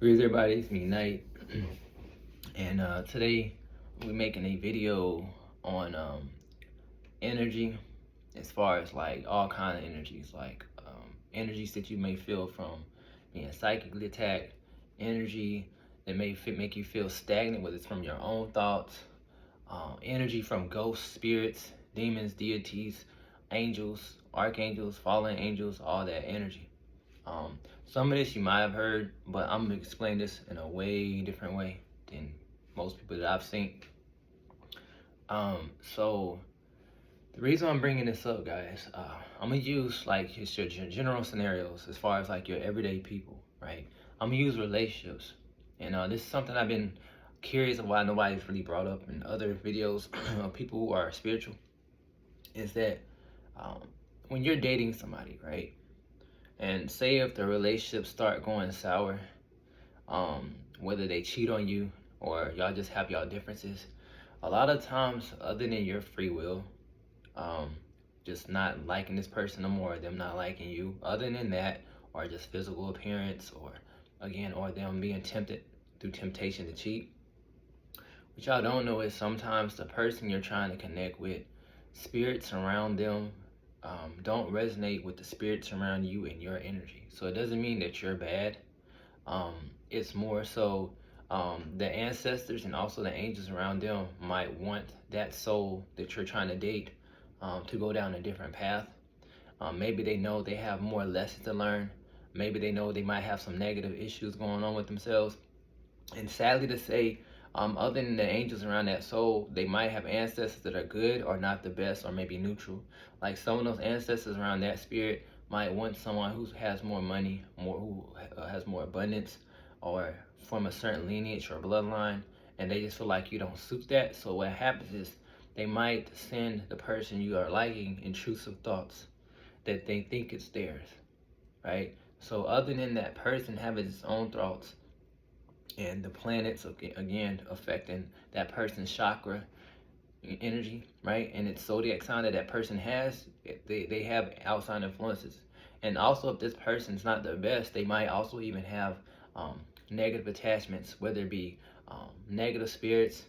Greetings everybody, it's me Knight, and today we're making a video on energy, as far as like all kind of energies, like energies that you may feel from being psychically attacked, energy that may make you feel stagnant, whether it's from your own thoughts, energy from ghosts, spirits, demons, deities, angels, archangels, fallen angels, all that energy. Some of this you might have heard, but I'm gonna explain this in a way different way than most people that I've seen. So the reason I'm bringing this up, guys, I'm gonna use like just your general scenarios as far as like your everyday people, right? I'm gonna use relationships, and this is something I've been curious of why nobody's really brought up in other videos of people who are spiritual. Is that um, when you're dating somebody, right? And say if the relationship start going sour, whether they cheat on you or y'all just have y'all differences, a lot of times, other than your free will, um, just not liking this person no more, them not liking you, other than that, or just physical appearance, or again, or them being tempted through temptation to cheat. What y'all don't know is sometimes the person you're trying to connect with, spirits around them don't resonate with the spirits around you and your energy. So it doesn't mean that you're bad. It's more so the ancestors and also the angels around them might want that soul that you're trying to date to go down a different path. Maybe they know they have more lessons to learn. Maybe they know they might have some negative issues going on with themselves. And sadly to say, other than the angels around that soul, they might have ancestors that are good or not the best or maybe neutral. Like some of those ancestors around that spirit might want someone who has more money, who has more abundance, or from a certain lineage or bloodline, and they just feel like you don't suit that. So what happens is they might send the person you are liking intrusive thoughts that they think it's theirs, right? So other than that person having its own thoughts, and the planets again affecting that person's chakra energy, right? And it's zodiac sign that that person has, they have outside influences. And also, if this person's not the best, they might also even have negative attachments, whether it be negative spirits,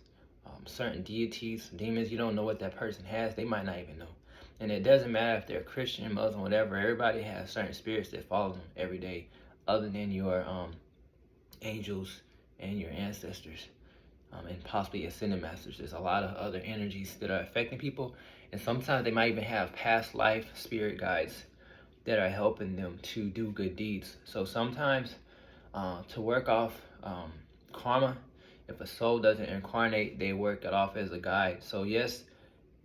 certain deities, demons. You don't know what that person has, they might not even know. And it doesn't matter if they're Christian, Muslim, whatever, everybody has certain spirits that follow them every day, other than your angels and your ancestors, and possibly ascended masters. There's a lot of other energies that are affecting people, and sometimes they might even have past life spirit guides that are helping them to do good deeds. So sometimes to work off karma, if a soul doesn't incarnate, they work it off as a guide. So yes,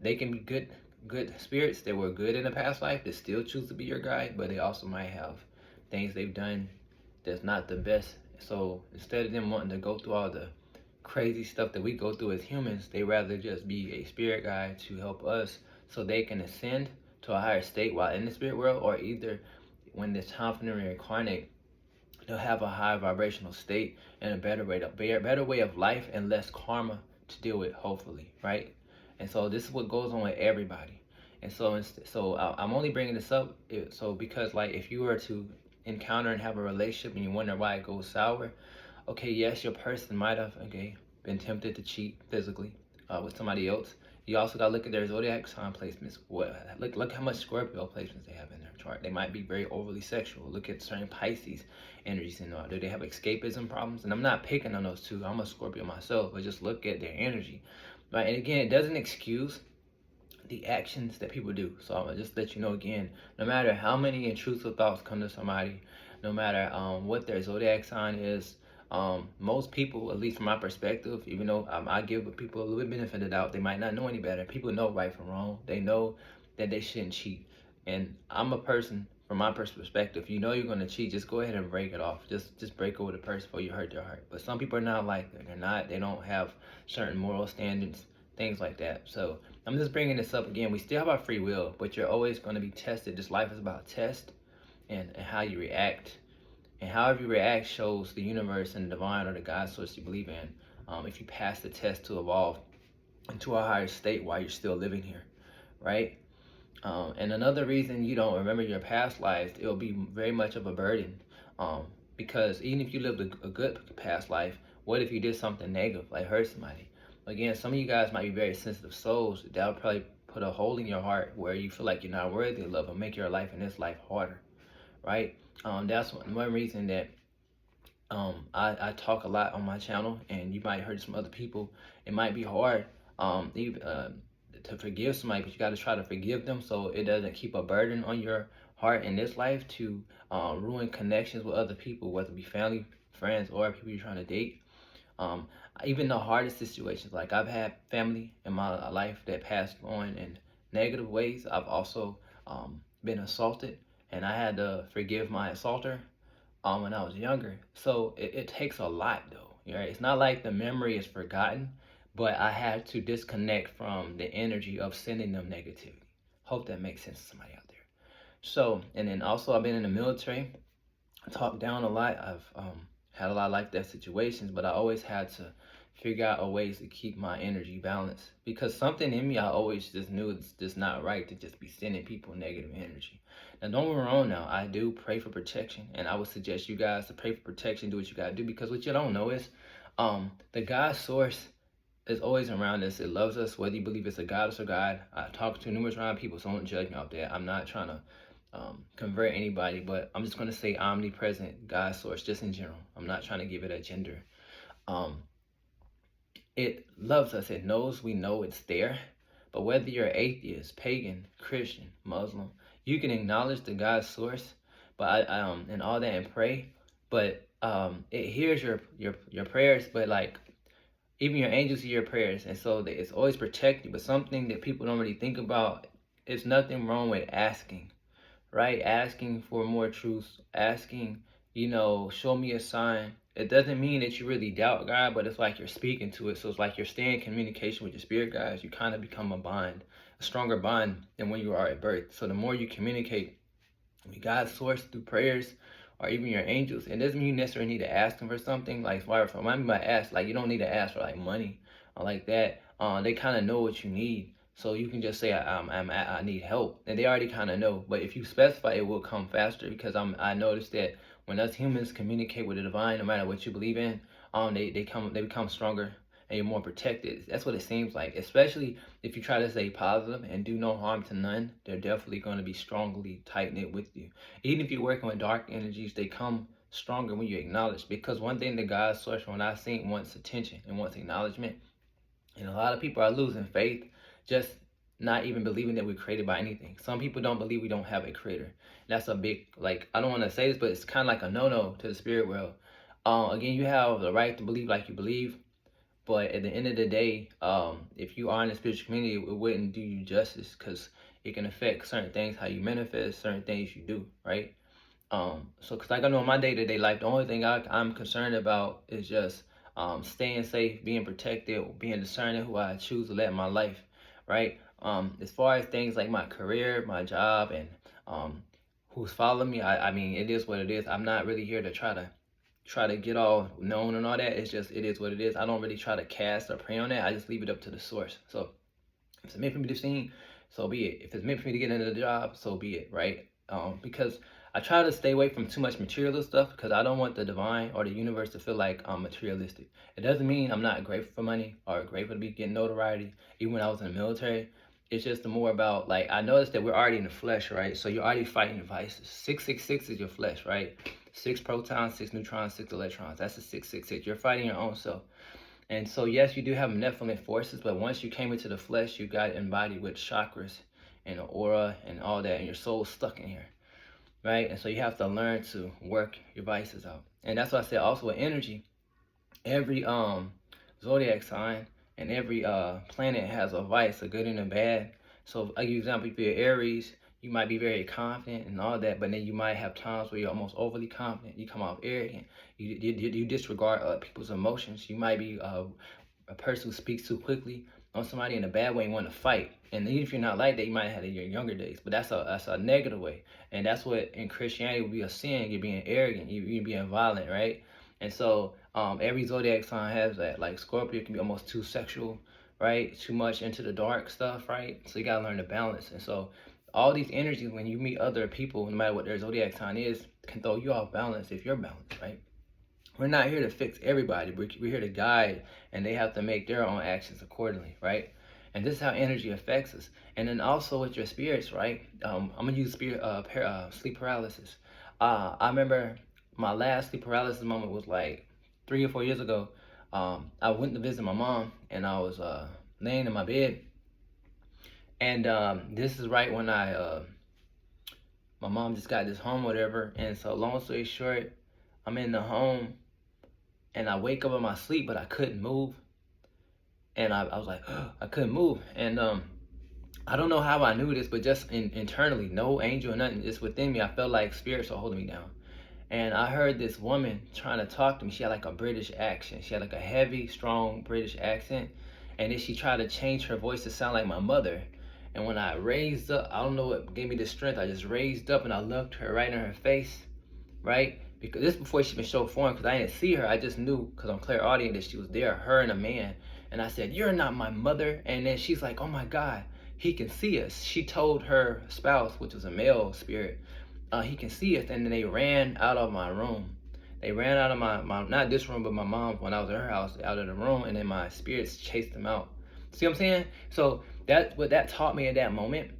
they can be good spirits that were good in the past life that still choose to be your guide, but they also might have things they've done that's not the best. So instead of them wanting to go through all the crazy stuff that we go through as humans, they rather just be a spirit guide to help us so they can ascend to a higher state while in the spirit world, or either when it's time for them to reincarnate, they'll have a high vibrational state and a better way of life and less karma to deal with, hopefully, right? And so this is what goes on with everybody. And so I'm only bringing this up so because like if you were to encounter and have a relationship and you wonder why it goes sour, okay, yes, your person might have been tempted to cheat physically with somebody else. You also gotta look at their zodiac sign placements. Look how much Scorpio placements they have in their chart. They might be very overly sexual. Look at certain Pisces energies in there. Do they have escapism problems? And I'm not picking on those two. I'm a Scorpio myself, but just look at their energy, right? And again, it doesn't excuse the actions that people do. So I'm gonna just let you know again, no matter how many intrusive thoughts come to somebody, no matter what their zodiac sign is, most people, at least from my perspective, even though I give people a little bit benefit of the doubt, they might not know any better. People know right from wrong. They know that they shouldn't cheat. And I'm a person, from my perspective, you know you're gonna cheat, just go ahead and break it off. Just break it with a person before you hurt their heart. But some people are not like that. They don't have certain moral standards, things like that. So I'm just bringing this up again. We still have our free will, but you're always going to be tested. This life is about test and how you react. And however you react shows the universe and the divine or the God source you believe in. If you pass the test to evolve into a higher state while you're still living here, right? And another reason you don't remember your past lives, it'll be very much of a burden. Because even if you lived a good past life, what if you did something negative, like hurt somebody? Again, some of you guys might be very sensitive souls. That'll probably put a hole in your heart where you feel like you're not worthy of love and make your life in this life harder, right? That's one reason that I talk a lot on my channel, and you might heard some other people. It might be hard even, to forgive somebody, but you got to try to forgive them so it doesn't keep a burden on your heart in this life to ruin connections with other people, whether it be family, friends, or people you're trying to date. Um, Even the hardest situations, like I've had family in my life that passed on in negative ways. I've also been assaulted, and I had to forgive my assaulter when I was younger. So it takes a lot though, right? It's not like the memory is forgotten, but I had to disconnect from the energy of sending them negativity. Hope that makes sense to somebody out there. So, and then also I've been in the military, talked down a lot. I've had a lot of like that situations, but I always had to figure out a ways to keep my energy balanced because something in me I always just knew it's just not right to just be sending people negative energy. Now don't get me wrong, now I do pray for protection, and I would suggest you guys to pray for protection, do what you gotta do, because what you don't know is the God source is always around us. It loves us, whether you believe it's a goddess or God. I've talked to numerous round people, so don't judge me out there. I'm not trying to convert anybody, but I'm just going to say omnipresent, God source, just in general. I'm not trying to give it a gender. Um, it loves us. It knows we know it's there. But whether you're atheist, pagan, Christian, Muslim, you can acknowledge the God source, but and all that and pray. But it hears your prayers. But like even your angels hear your prayers, and so it's always protected. But something that people don't really think about is nothing wrong with asking, right? Asking for more truth, asking, show me a sign. It doesn't mean that you really doubt God, but it's like you're speaking to it. So it's like you're staying in communication with your spirit guides. You kind of become a stronger bond than when you are at birth. So the more you communicate with God's source through prayers or even your angels, it doesn't mean you necessarily need to ask them for something. Like, for what I mean by ask, like you don't need to ask for like money or like that. They kind of know what you need. So you can just say I need help, and they already kind of know. But if you specify, it will come faster because I noticed that when us humans communicate with the divine, no matter what you believe in, they become stronger and you're more protected. That's what it seems like. Especially if you try to stay positive and do no harm to none, they're definitely going to be strongly tight knit with you. Even if you're working with dark energies, they come stronger when you acknowledge. Because one thing that God's source, when I seen, wants attention and wants acknowledgement, and a lot of people are losing faith, just not even believing that we're created by anything. Some people don't believe we don't have a creator. That's a big, like, I don't want to say this, but it's kind of like a no-no to the spirit world. Again, you have the right to believe like you believe, but at the end of the day, if you are in the spiritual community, it wouldn't do you justice because it can affect certain things, how you manifest, certain things you do, right? So, because like I know in my day-to-day life, the only thing I'm concerned about is just staying safe, being protected, being discerning who I choose to let in my life, right? As far as things like my career, my job, and who's following me, I mean, it is what it is. I'm not really here to try to get all known and all that. It's just, it is what it is. I don't really try to cast or pray on that. I just leave it up to the source. So if it's meant for me to sing, so be it. If it's meant for me to get into the job, so be it, right? Because I try to stay away from too much material stuff because I don't want the divine or the universe to feel like I'm materialistic. It doesn't mean I'm not grateful for money or grateful to be getting notoriety, even when I was in the military. It's just more about, like, I noticed that we're already in the flesh, right? So you're already fighting vices. 666 is your flesh, right? 6 protons, 6 neutrons, 6 electrons. That's a 666. You're fighting your own self. And so, yes, you do have malevolent forces, but once you came into the flesh, you got embodied with chakras and the aura and all that, and your soul's stuck in here, right? And so you have to learn to work your vices out. And that's why I said also with energy, every zodiac sign and every planet has a vice, a good and a bad. So I give you an example, if you're Aries, you might be very confident and all that, but then you might have times where you're almost overly confident. You come off arrogant. You disregard people's emotions. You might be a person who speaks too quickly on somebody in a bad way and want to fight. And even if you're not like that, you might have had it in your younger days. But that's a negative way. And that's what in Christianity would be a sin. You're being arrogant. You're being violent, right? And so every zodiac sign has that. Like Scorpio can be almost too sexual, right? Too much into the dark stuff, right? So you gotta learn to balance. And so all these energies, when you meet other people, no matter what their zodiac sign is, can throw you off balance if you're balanced, right? We're not here to fix everybody. We're here to guide, and they have to make their own actions accordingly, right? And this is how energy affects us. And then also with your spirits, right? I'm gonna use sleep paralysis. I remember my last sleep paralysis moment was like 3 or 4 years ago. I went to visit my mom, and I was laying in my bed, and this is right when my mom just got this home, whatever. And so, long story short, I'm in the home, and I wake up in my sleep, but I couldn't move. And I was like, I couldn't move. And I don't know how I knew this, but just internally, no angel or nothing, just within me, I felt like spirits were holding me down. And I heard this woman trying to talk to me. She had like a British accent. She had like a heavy, strong British accent. And then she tried to change her voice to sound like my mother. And when I raised up, I don't know what gave me the strength. I just raised up and I looked her right in her face, right? Because this before she even showed form, because I didn't see her. I just knew, because I'm clairaudient, that she was there, her and a man. And I said, "You're not my mother." And then she's like, "Oh my God, he can see us." She told her spouse, which was a male spirit, he can see us. And then they ran out of my room. They ran out of my not this room, but my mom, when I was at her house, out of the room. And then my spirits chased them out. See what I'm saying? So that's what that taught me at that moment,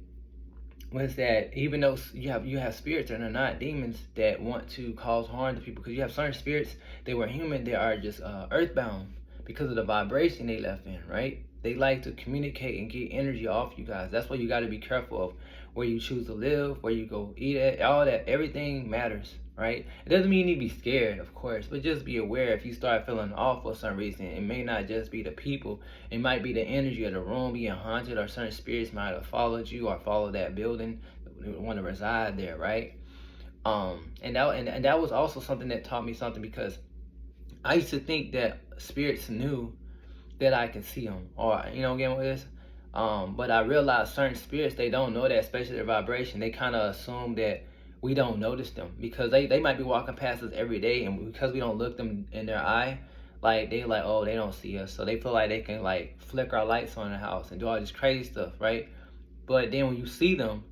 was that even though you have spirits and they're not demons that want to cause harm to people, because you have certain spirits, they were human, they are just earthbound because of the vibration they left in, right? They like to communicate and get energy off you guys. That's why you got to be careful of where you choose to live, where you go eat at, all that. Everything matters, right? It doesn't mean you need to be scared, of course, but just be aware. If you start feeling off for some reason, it may not just be the people. It might be the energy of the room being haunted, or certain spirits might have followed you or followed that building, want to reside there, right? And that was also something that taught me something, because I used to think that spirits knew that I could see them, or again with this. But I realized certain spirits, they don't know that, especially their vibration. They kind of assume that we don't notice them, because they might be walking past us every day, and because we don't look them in their eye, like they like, oh, they don't see us, so they feel like they can like flick our lights on the house and do all this crazy stuff, right? But then when you see them,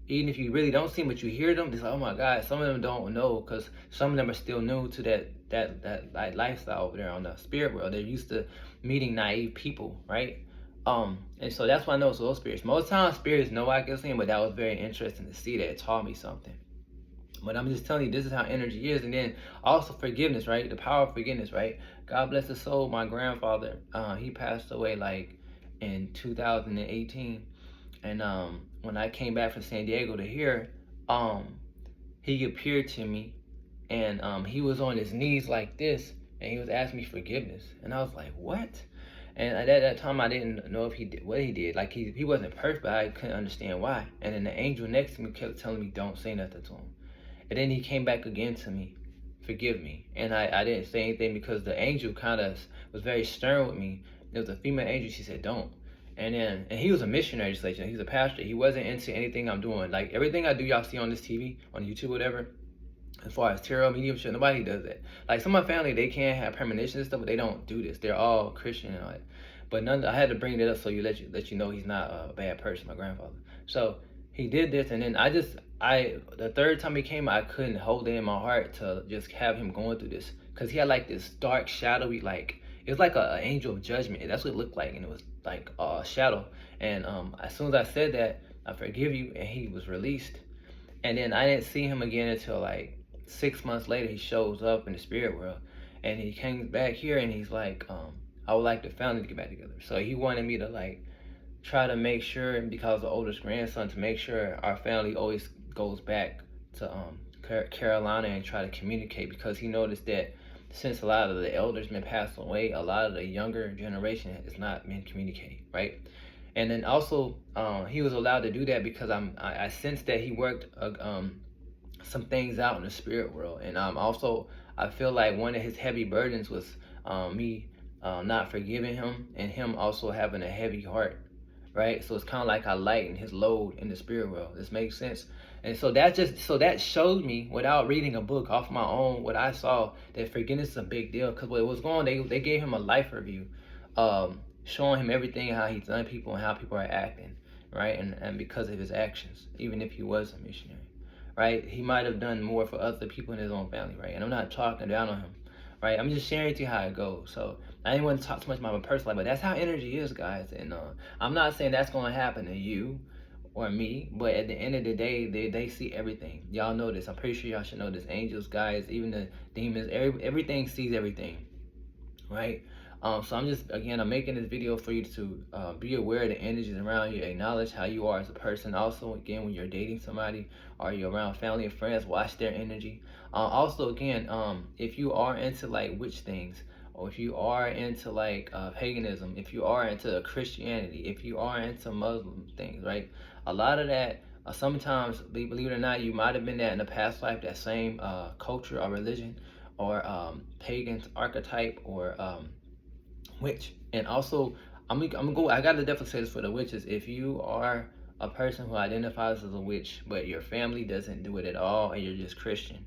even if you really don't see them, but you hear them, it's like, oh my God. Some of them don't know, because some of them are still new to that like lifestyle over there on the spirit world. They're used to meeting naive people, right? And so that's why I know it's those spirits. Most times spirits know I can see them, but that was very interesting to see that. It taught me something. But I'm just telling you, this is how energy is. And then also forgiveness, right? The power of forgiveness, right? God bless his soul. My grandfather, he passed away like in 2018. And when I came back from San Diego to here, he appeared to me, and he was on his knees like this, and he was asking me forgiveness. And I was like, what? And at that time, I didn't know if he did what he did. Like, he wasn't perfect, but I couldn't understand why. And then the angel next to me kept telling me, don't say nothing to him. And then he came back again to me, forgive me. And I didn't say anything, because the angel kind of was very stern with me. There was a female angel. She said, don't. And he was a missionary, just like, he's a pastor. He wasn't into anything I'm doing. Like, everything I do, y'all see on this TV, on YouTube, whatever, as far as tarot, medium shit, nobody does that. Like, some of my family, they can't have premonitions and stuff, but they don't do this. They're all Christian and all that. But I had to bring it up so let you know he's not a bad person, my grandfather. So he did this, and then the third time he came, I couldn't hold it in my heart to just have him going through this, because he had like this dark, shadowy, like, it was like an angel of judgment. That's what it looked like, and it was like a shadow. And as soon as I said that, I forgive you, and he was released. And then I didn't see him again until like 6 months later. He shows up in the spirit world, and he came back here, and he's like, I would like the family to get back together. So he wanted me to like try to make sure, and because the oldest grandson, to make sure our family always goes back to Carolina and try to communicate, because he noticed that since a lot of the elders been passed away, a lot of the younger generation has not been communicating, right? And then also, he was allowed to do that because I sensed that he worked some things out in the spirit world. And also, I feel like one of his heavy burdens was me not forgiving him, and him also having a heavy heart, right? So it's kind of like I lighten his load in the spirit world. This makes sense. And so that showed me, without reading a book, off my own, what I saw, that forgiveness is a big deal. Because what was going on, they gave him a life review, showing him everything, how he's done people and how people are acting. right? And because of his actions, even if he was a missionary, right? He might have done more for other people in his own family, right? And I'm not talking down on him, right? I'm just sharing to you how it goes. So I didn't want to talk too much about my personal life, but that's how energy is, guys. And I'm not saying that's going to happen to you or me, but at the end of the day, they see everything. Y'all know this. I'm pretty sure y'all should know this. Angels, guys, even the demons, everything sees everything, right? So I'm just, again, I'm making this video for you to be aware of the energies around you, acknowledge how you are as a person. Also, again, when you're dating somebody or you're around family and friends, watch their energy. Also, again, if you are into like witch things, or if you are into like paganism, if you are into Christianity, if you are into Muslim things, right? A lot of that, sometimes, believe it or not, you might have been that in the past life, that same culture or religion or pagan archetype or witch. And also, I'm gonna go. I gotta definitely say this for the witches. If you are a person who identifies as a witch, but your family doesn't do it at all, and you're just Christian,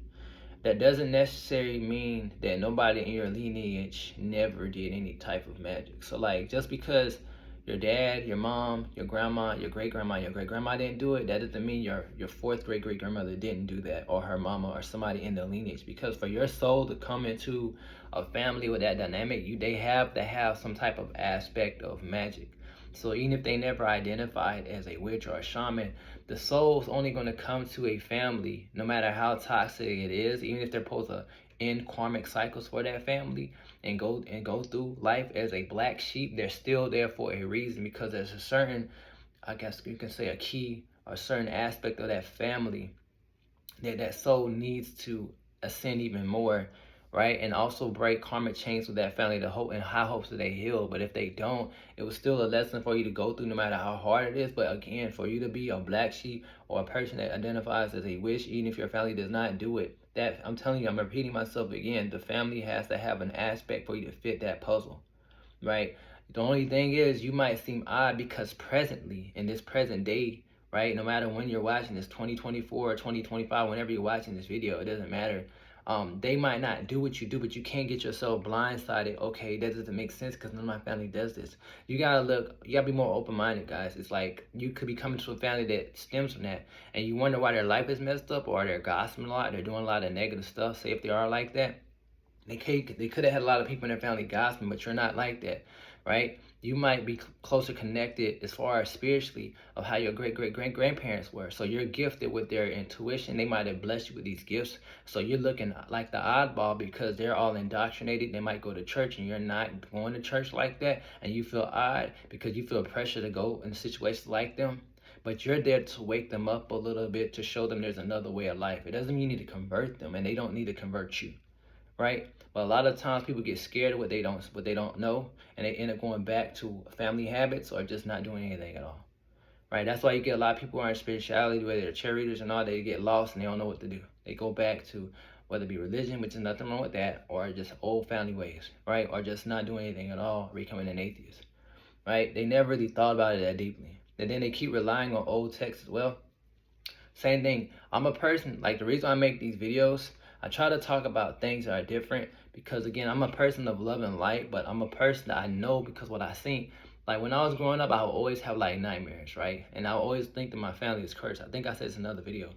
that doesn't necessarily mean that nobody in your lineage never did any type of magic. So like, just because your dad, your mom, your grandma, your great grandma, your great grandma didn't do it, that doesn't mean your fourth great great grandmother didn't do that, or her mama, or somebody in the lineage. Because for your soul to come into a family with that dynamic, they have to have some type of aspect of magic. So even if they never identified as a witch or a shaman, the soul's only going to come to a family, no matter how toxic it is, even if they're supposed to end karmic cycles for that family and go through life as a black sheep. They're still there for a reason, because there's a certain, I guess you can say, a key or a certain aspect of that family that soul needs to ascend even more, right? And also break karmic chains with that family, to hope in high hopes that they heal. But if they don't, it was still a lesson for you to go through, no matter how hard it is. But again, for you to be a black sheep or a person that identifies as a witch, even if your family does not do it, that, I'm telling you, I'm repeating myself again, the family has to have an aspect for you to fit that puzzle, right? The only thing is, you might seem odd because presently, in this present day, right, no matter when you're watching this, 2024 or 2025, whenever you're watching this video, it doesn't matter. They might not do what you do, but you can't get yourself blindsided. Okay, that doesn't make sense because none of my family does this. You gotta be more open-minded, guys. It's like you could be coming to a family that stems from that, and you wonder why their life is messed up, or they're gossiping a lot, they're doing a lot of negative stuff. Say if they are like that, they could have had a lot of people in their family gossiping, but you're not like that, right? You might be closer connected as far as spiritually of how your great great great grandparents were. So you're gifted with their intuition. They might have blessed you with these gifts. So you're looking like the oddball because they're all indoctrinated. They might go to church and you're not going to church like that, and you feel odd because you feel pressure to go in situations like them. But you're there to wake them up a little bit, to show them there's another way of life. It doesn't mean you need to convert them, and they don't need to convert you, right? But a lot of times people get scared of what they don't know, and they end up going back to family habits or just not doing anything at all, right? That's why you get a lot of people who are in spirituality, whether they're cheerleaders and all, they get lost and they don't know what to do. They go back to whether it be religion, which is nothing wrong with that, or just old family ways, right? Or just not doing anything at all, becoming an atheist, right? They never really thought about it that deeply. And then they keep relying on old texts as well. Same thing. I'm a person, like, the reason I make these videos, I try to talk about things that are different because, again, I'm a person of love and light, but I'm a person that I know because what I seen. Like, when I was growing up, I would always have, like, nightmares, right? And I would always think that my family is cursed. I think I said this in another video.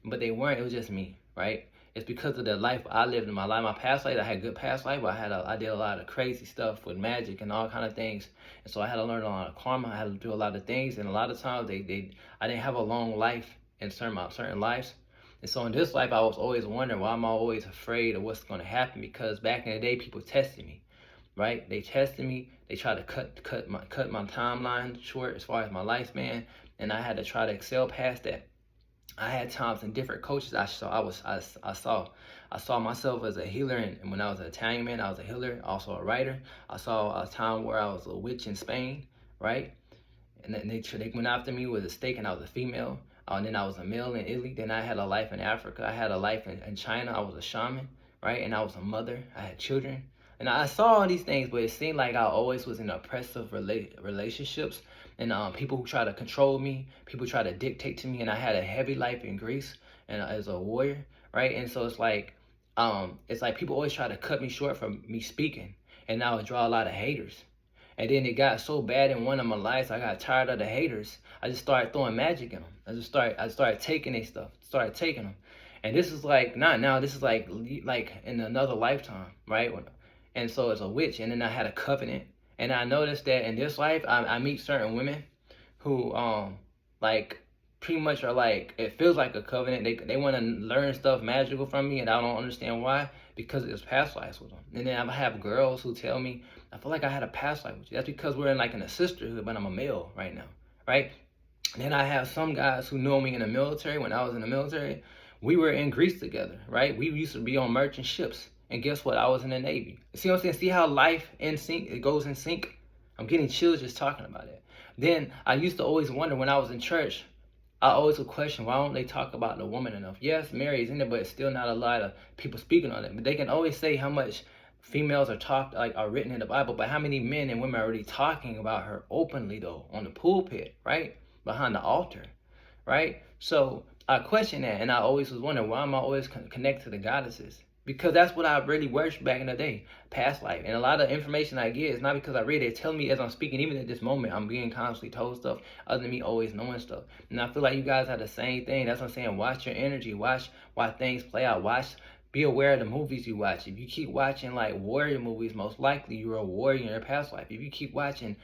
But they weren't. It was just me, right? It's because of the life I lived in my life. My past life, I had good past life, but I did a lot of crazy stuff with magic and all kind of things. And so I had to learn a lot of karma. I had to do a lot of things. And a lot of times, I didn't have a long life in certain lives. And so in this life, I was always wondering, why am I always afraid of what's going to happen? Because back in the day, people tested me, right? They tested me. They tried to cut my timeline short as far as my lifespan, and I had to try to excel past that. I had times in different coaches I saw myself as a healer, and when I was an Italian man, I was a healer, also a writer. I saw a time where I was a witch in Spain, right? And then they went after me with a stake, and I was a female. And then I was a male in Italy. Then I had a life in Africa. I had a life in China. I was a shaman, right? And I was a mother. I had children. And I saw all these things, but it seemed like I always was in oppressive relationships. And people who try to control me, people try to dictate to me. And I had a heavy life in Greece and as a warrior, right? And so it's like people always try to cut me short from me speaking. And I would draw a lot of haters. And then it got so bad in one of my lives, I got tired of the haters. I just started throwing magic in them. I started taking their stuff, started taking them. And this is like, not now, this is like in another lifetime, right? And so it's a witch. And then I had a covenant. And I noticed that in this life, I meet certain women who, like, pretty much are like, it feels like a covenant. They want to learn stuff magical from me, and I don't understand why, because it's past lives with them. And then I have girls who tell me, I feel like I had a past life with you. That's because we're in like in a sisterhood, but I'm a male right now, right? And then I have some guys who know me in the military. When I was in the military, we were in Greece together, right? We used to be on merchant ships. And guess what? I was in the Navy. See what I'm saying? See how life in sync, it goes in sync? I'm getting chills just talking about it. Then I used to always wonder when I was in church, I always would question, why don't they talk about the woman enough? Yes, Mary is in there, but it's still not a lot of people speaking on it. But they can always say how much females are talked, like are written in the Bible, but how many men and women are already talking about her openly though, on the pulpit, right? Behind the altar, right? So I question that, and I always was wondering, why am I always connected to the goddesses? Because that's what I really worshiped back in the day, past life. And a lot of information I get is not because I read it. It's telling me as I'm speaking, even at this moment, I'm being constantly told stuff other than me always knowing stuff. And I feel like you guys have the same thing. That's what I'm saying. Watch your energy. Watch why things play out. Be aware of the movies you watch. If you keep watching like warrior movies, most likely you were a warrior in your past life. If you keep watching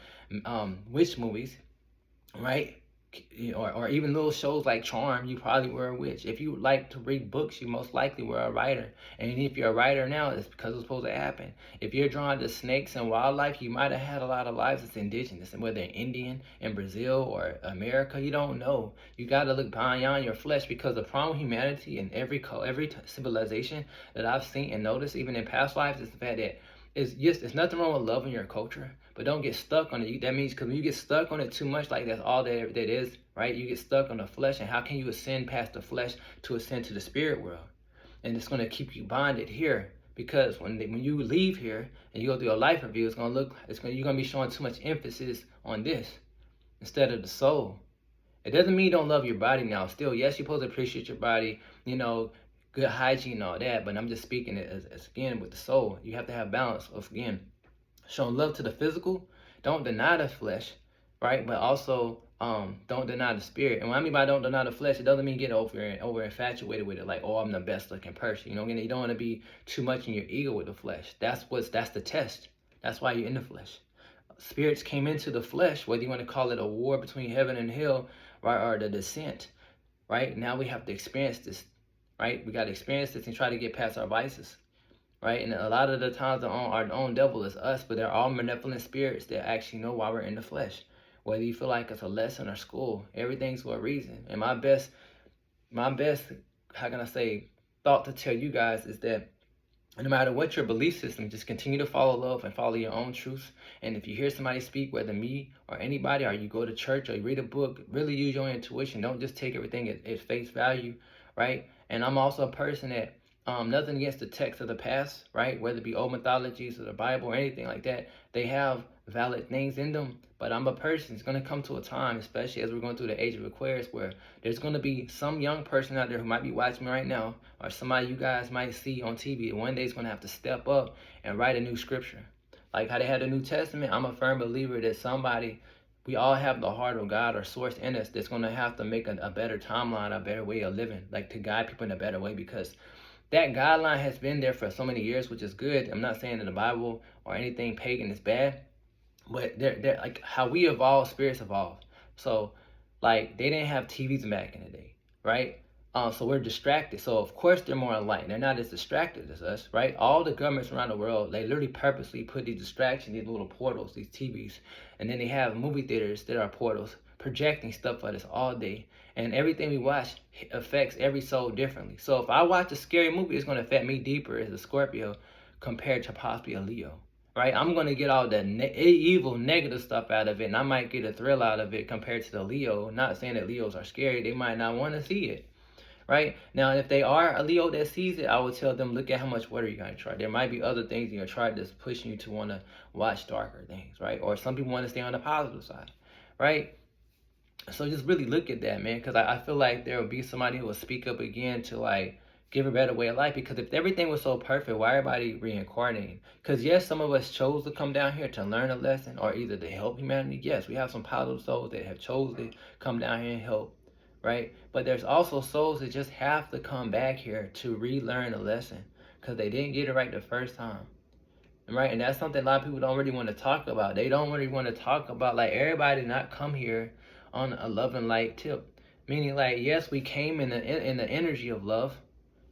witch movies, right? Or even little shows like Charm, you probably were a witch. If you like to read books, you most likely were a writer. And if you're a writer now, it's because it's supposed to happen. If you're drawn to snakes and wildlife, you might have had a lot of lives as indigenous, and whether Indian in Brazil or America, you don't know. You got to look beyond your flesh, because the problem with humanity in every civilization that I've seen and noticed, even in past lives, is the fact that there's nothing wrong with loving your culture, but don't get stuck on it. That means, because when you get stuck on it too much, like that's all that is, right? You get stuck on the flesh, and how can you ascend past the flesh to ascend to the spirit world? And it's going to keep you bonded here, because when you leave here and you go through a life review, you're going to be showing too much emphasis on this instead of the soul. It doesn't mean you don't love your body now. Still, yes, you're supposed to appreciate your body, good hygiene and all that, but I'm just speaking as again with the soul. You have to have balance of, again, showing love to the physical. Don't deny the flesh, right? But also don't deny the spirit. And what I mean by don't deny the flesh, it doesn't mean get over infatuated with it, like, oh, I'm the best looking person. You don't want to be too much in your ego with the flesh. That's the test. That's why you're in the flesh. Spirits came into the flesh, whether you want to call it a war between heaven and hell, right, or the descent, right? Now we have to experience this, right? We got to experience this and try to get past our vices, right? And a lot of the times our own devil is us, but they're all malevolent spirits that actually know why we're in the flesh. Whether you feel like it's a lesson or school, everything's for a reason. And my best, how can I say, thought to tell you guys is that no matter what your belief system, just continue to follow love and follow your own truth. And if you hear somebody speak, whether me or anybody, or you go to church or you read a book, really use your intuition. Don't just take everything at face value, right? And I'm also a person that, nothing against the texts of the past, right? Whether it be old mythologies or the Bible or anything like that, they have valid things in them. But I'm a person. It's going to come to a time, especially as we're going through the age of Aquarius, where there's going to be some young person out there who might be watching me right now, or somebody you guys might see on TV. One day is going to have to step up and write a new scripture. Like how they had the New Testament, I'm a firm believer that we all have the heart of God or source in us that's going to have to make a better timeline, a better way of living, like to guide people in a better way, because that guideline has been there for so many years, which is good. I'm not saying that the Bible or anything pagan is bad, but they're like how we evolve, spirits evolve. So like they didn't have TVs back in the day, right? So we're distracted. So of course they're more enlightened. They're not as distracted as us, right? All the governments around the world, they literally purposely put these distractions, these little portals, these TVs, and then they have movie theaters that are portals, projecting stuff at us all day. And everything we watch affects every soul differently. So if I watch a scary movie, it's going to affect me deeper as a Scorpio compared to possibly a Leo, right? I'm going to get all the evil, negative stuff out of it, and I might get a thrill out of it compared to the Leo. Not saying that Leos are scary. They might not want to see it, right? Now, if they are a Leo that sees it, I would tell them, look at how much water you're going to try. There might be other things you're going to try that's pushing you to want to watch darker things, right? Or some people want to stay on the positive side, right? So just really look at that, man, because I feel like there will be somebody who will speak up again to like give a better way of life. Because if everything was so perfect, why everybody reincarnating? Because yes, some of us chose to come down here to learn a lesson or either to help humanity. Yes, we have some positive souls that have chosen to come down here and help, right? But there's also souls that just have to come back here to relearn a lesson because they didn't get it right the first time. Right, and that's something a lot of people don't really want to talk about. They don't really want to talk about, like, everybody did not come here on a love and light tip. Meaning, like, yes, we came in the energy of love,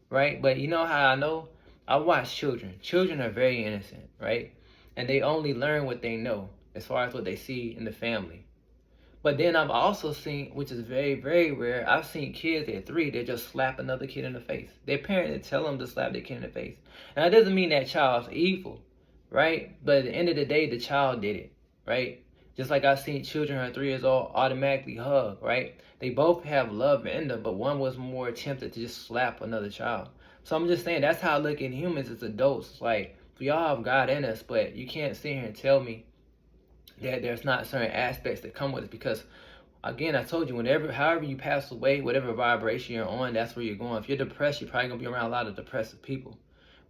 right? But you know how I know? I watch children. Children are very innocent, right? And they only learn what they know as far as what they see in the family. But then I've also seen, which is very, very rare, I've seen kids at 3 that just slap another kid in the face. Their parent that tell them to slap their kid in the face. And that doesn't mean that child's evil, right? But at the end of the day, the child did it, right? Just like I've seen children who are 3 years old automatically hug, right? They both have love in them, but one was more tempted to just slap another child. So I'm just saying, that's how I look at humans as adults. It's like, we all have God in us, but you can't sit here and tell me that there's not certain aspects that come with it. Because again, I told you, however you pass away, whatever vibration you're on, that's where you're going. If you're depressed, you're probably gonna be around a lot of depressive people,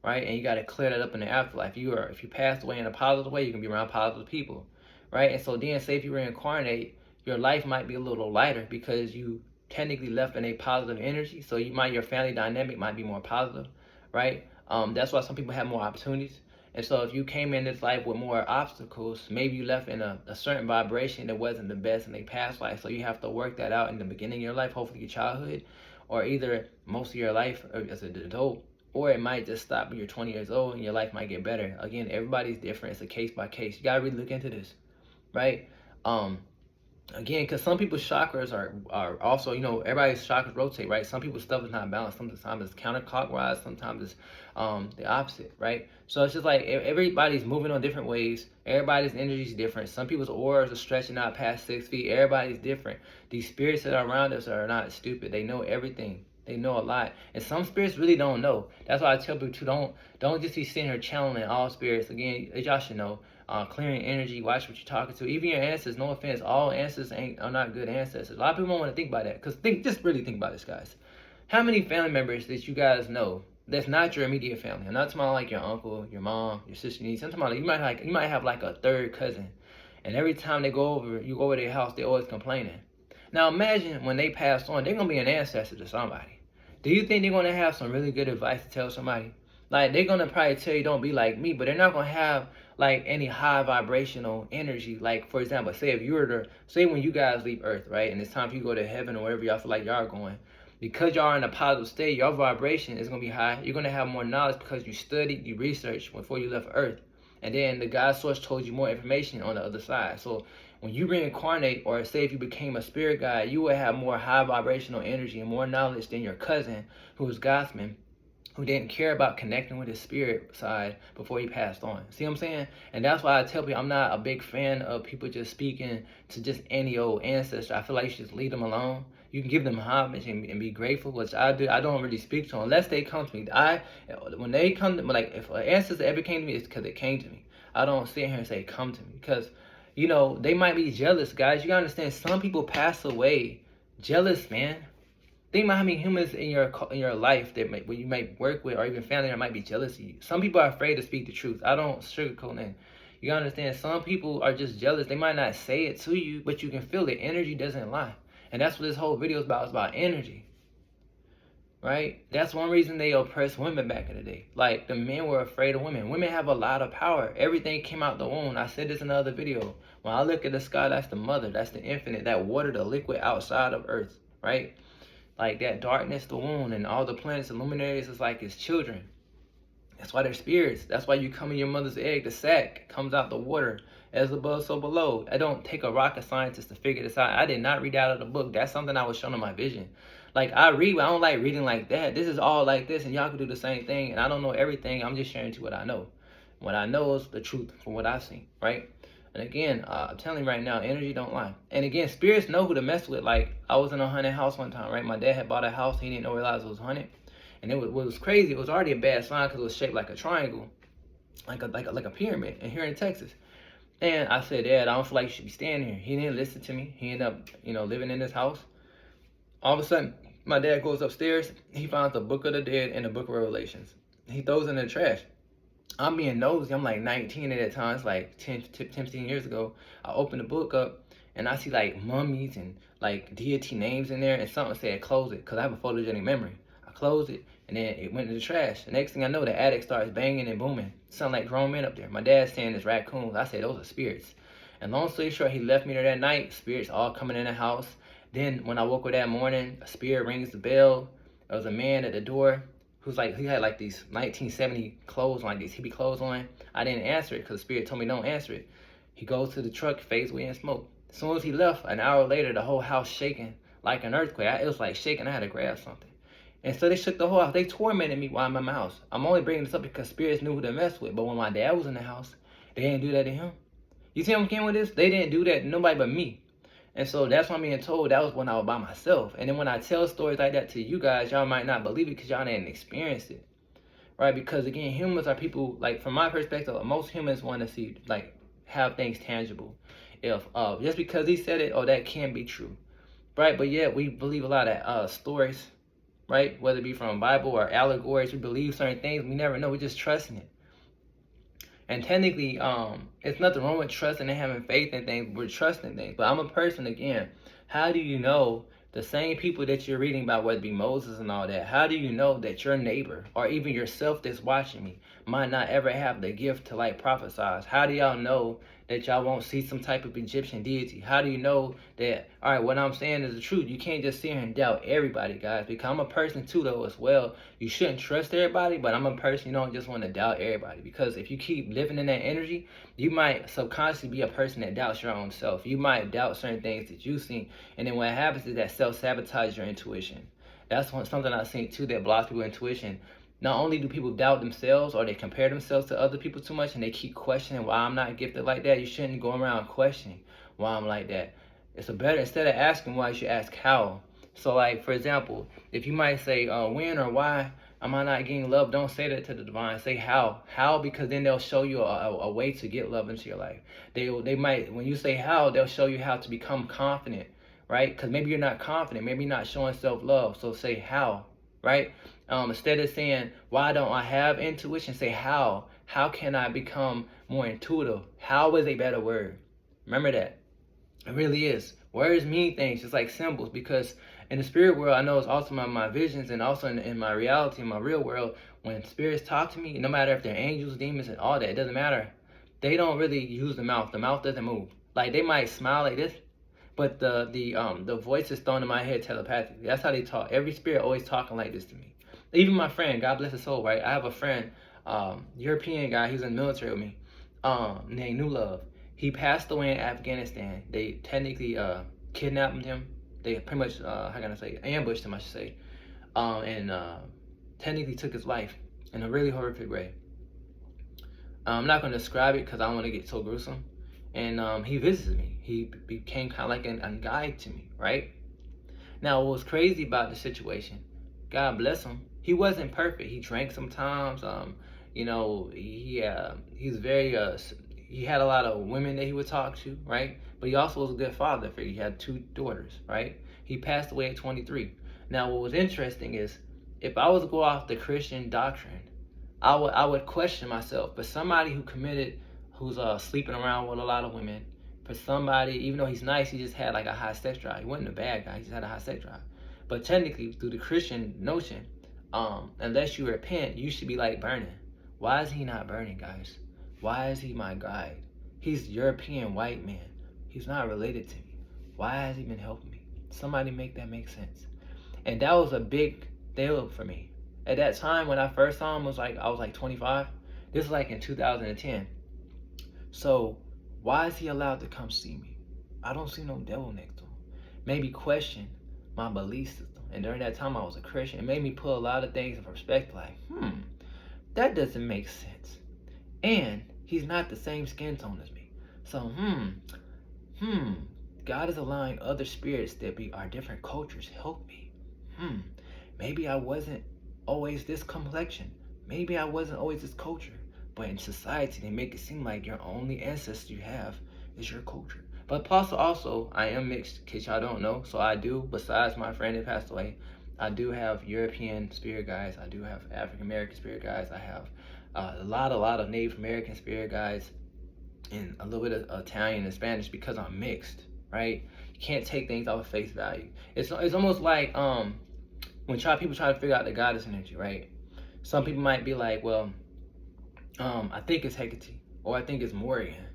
right? And you got to clear that up in the afterlife. If you passed away in a positive way, you can be around positive people, right? And so then, say if you reincarnate, your life might be a little lighter because you technically left in a positive energy. So your family dynamic might be more positive, right? That's why some people have more opportunities. And so if you came in this life with more obstacles, maybe you left in a certain vibration that wasn't the best in their past life. So you have to work that out in the beginning of your life, hopefully your childhood, or either most of your life as an adult, or it might just stop when you're 20 years old and your life might get better. Again, everybody's different. It's a case by case. You gotta really look into this, right? Again, because some people's chakras are also, everybody's chakras rotate, right? Some people's stuff is not balanced. Sometimes it's counterclockwise, sometimes it's the opposite, right? So it's just like everybody's moving on different ways. Everybody's energy is different. Some people's auras are stretching out past 6 feet. Everybody's different. These spirits that are around us are not stupid. They know everything. They know a lot. And some spirits really don't know. That's why I tell people to don't just be sitting here channeling all spirits. Again, y'all should know. Clearing energy, watch what you're talking to. Even your ancestors, no offense, all ancestors are not good ancestors. A lot of people don't want to think about that. Because just really think about this, guys. How many family members that you guys know that's not your immediate family? I'm not talking about like your uncle, your mom, your sister, niece. I'm talking about you might have like a third cousin. And every time you go over their house, they're always complaining. Now imagine when they pass on, they're going to be an ancestor to somebody. Do you think they're going to have some really good advice to tell somebody? Like, they're going to probably tell you don't be like me, but they're not going to have like any high vibrational energy. Like, for example, say when you guys leave Earth, right? And it's time for you to go to heaven or wherever y'all feel like y'all are going. Because y'all are in a positive state, your vibration is going to be high. You're going to have more knowledge because you studied, you researched before you left Earth. And then the God source told you more information on the other side. So when you reincarnate, or say if you became a spirit guide, you would have more high vibrational energy and more knowledge than your cousin who was Gothman, who didn't care about connecting with his spirit side before he passed on. See what I'm saying? And that's why I tell people I'm not a big fan of people just speaking to just any old ancestor. I feel like you should just leave them alone. You can give them homage and be grateful, which I do. I don't really speak to them unless they come to me. When they come to me, like if an ancestor ever came to me, it's because they came to me. I don't sit here and say come to me because, they might be jealous, guys. You gotta understand, some people pass away jealous, man. Think about how many humans in your life that you might work with, or even family that might be jealous of you. Some people are afraid to speak the truth. I don't sugarcoat it. You gotta understand, some people are just jealous. They might not say it to you, but you can feel it. Energy doesn't lie. And that's what this whole video is about. It's about energy. Right? That's one reason they oppressed women back in the day. Like, the men were afraid of women. Women have a lot of power. Everything came out the womb. I said this in another video. When I look at the sky, that's the mother. That's the infinite. That water, the liquid outside of Earth. Right? Like that darkness, the womb, and all the planets and luminaries is like his children. That's why they're spirits. That's why you come in your mother's egg. The sac comes out the water. As above, so below. I don't take a rocket scientist to figure this out. I did not read out of the book. That's something I was shown in my vision. Like, I read, but I don't like reading like that. This is all like this, and y'all can do the same thing. And I don't know everything. I'm just sharing to what I know. What I know is the truth from what I've seen, right? And again, I'm telling you right now, energy don't lie. And again, spirits know who to mess with. Like, I was in a haunted house one time, right? My dad had bought a house. He didn't realize it was haunted. And it was crazy. It was already a bad sign because it was shaped like a triangle, like a pyramid. And here in Texas. And I said, Dad, I don't feel like you should be staying here. He didn't listen to me. He ended up, living in this house. All of a sudden, My dad goes upstairs. He finds the Book of the Dead and the Book of Revelations. He throws it in the trash. I'm being nosy. I'm like 19 at that time. It's like 15 years ago. I open the book up and I see like mummies and like deity names in there, and something said close it because I have a photogenic memory. I closed it and then it went in the trash. The next thing I know, the attic starts banging and booming. Sound like grown men up there. My dad's saying it's raccoons. I said those are spirits. And long story short, he left me there that night. Spirits all coming in the house. Then when I woke up that morning, a spirit rings the bell. There was a man at the door who's like, he had like these 1970 clothes on, like these hippie clothes on. I didn't answer it because the spirit told me don't answer it. He goes to the truck, fades away in smoke. As soon as he left, an hour later, the whole house shaking like an earthquake. It was like shaking. I had to grab something. And so they shook the whole house. They tormented me while I'm in my house. I'm only bringing this up because spirits knew who to mess with. But when my dad was in the house, they didn't do that to him. You see what I'm getting with this? They didn't do that to nobody but me. And so that's why I'm being told that was when I was by myself. And then when I tell stories like that to you guys, y'all might not believe it because y'all didn't experience it. Right? Because again, humans are people, like from my perspective, most humans want to see, like, have things tangible. If just because he said it, oh, that can be true. Right? But yet we believe a lot of stories, right? Whether it be from Bible or allegories, we believe certain things. We never know. We're just trusting it. And technically, it's nothing wrong with trusting and having faith in things. We're trusting things. But I'm a person, again, how do you know the same people that you're reading about, whether it be Moses and all that, how do you know that your neighbor or even yourself that's watching me might not ever have the gift to like prophesize? How do y'all know that y'all won't see some type of Egyptian deity? How do you know that, all right, what I'm saying is the truth? You can't just sit here and doubt everybody, guys, because I'm a person too, though, as well. You shouldn't trust everybody, but I'm a person, you don't just want to doubt everybody, because if you keep living in that energy, you might subconsciously be a person that doubts your own self. You might doubt certain things that you've seen, and then what happens is that self-sabotage your intuition. That's something I've seen too that blocks people's intuition. Not only do people doubt themselves or they compare themselves to other people too much and they keep questioning why I'm not gifted like that. You shouldn't go around questioning why I'm like that. It's a better, instead of asking why, you should ask how. So like, for example, if you might say when or why am I not getting love, don't say that to the divine. Say how. How, because then they'll show you a way to get love into your life. They might, when you say how, they'll show you how to become confident, right? Because maybe you're not confident. Maybe you're not showing self-love. So say how, right? Instead of saying, why don't I have intuition, say how. How can I become more intuitive? How is a better word. Remember that. It really is. Words mean things, just like symbols, because in the spirit world, I know it's also my visions, and also in my reality, in my real world, when spirits talk to me, no matter if they're angels, demons, and all that, it doesn't matter. They don't really use the mouth. The mouth doesn't move. Like, they might smile like this, but the voice is thrown in my head telepathically. That's how they talk. Every spirit always talking like this to me. Even my friend, God bless his soul, right? I have a friend, European guy, he's in the military with me, named New Love. He passed away in Afghanistan. They technically kidnapped him. They pretty much, how can I say, ambushed him, I should say, and technically took his life in a really horrific way. I'm not going to describe it because I don't want to get so gruesome. And he visited me. He became kind of like a guide to me, right? Now, what was crazy about the situation, God bless him, he wasn't perfect. He drank sometimes. You know, he's very he had a lot of women that he would talk to, right? But he also was a good father figure. He had 2 daughters, right? He passed away at 23. Now, what was interesting is, if I was to go off the Christian doctrine, I would question myself. But somebody who's sleeping around with a lot of women, for somebody, even though he's nice, he just had like a high sex drive. He wasn't a bad guy. He just had a high sex drive. But technically, through the Christian notion, unless you repent, you should be like burning. Why is he not burning, guys? Why is he my guide? He's European white man. He's not related to me. Why has he been helping me? Somebody make that make sense. And that was a big deal for me. At that time, when I first saw him, I was like 25. This was like in 2010. So why is he allowed to come see me? I don't see no devil next to him. Maybe question my belief system. And during that time, I was a Christian. It made me put a lot of things in perspective, like, that doesn't make sense. And he's not the same skin tone as me. So, God is allowing other spirits that are different cultures help me. Maybe I wasn't always this complexion. Maybe I wasn't always this culture. But in society, they make it seem like your only ancestor you have is your culture. But also, I am mixed, in case y'all don't know. So I do, besides my friend that passed away, I do have European spirit guides. I do have African American spirit guides. I have a lot of Native American spirit guides, and a little bit of Italian and Spanish because I'm mixed, right? You can't take things off of face value. It's almost like when people try to figure out the goddess energy, right? Some people might be like, well, I think it's Hecate, or I think it's Morrigan.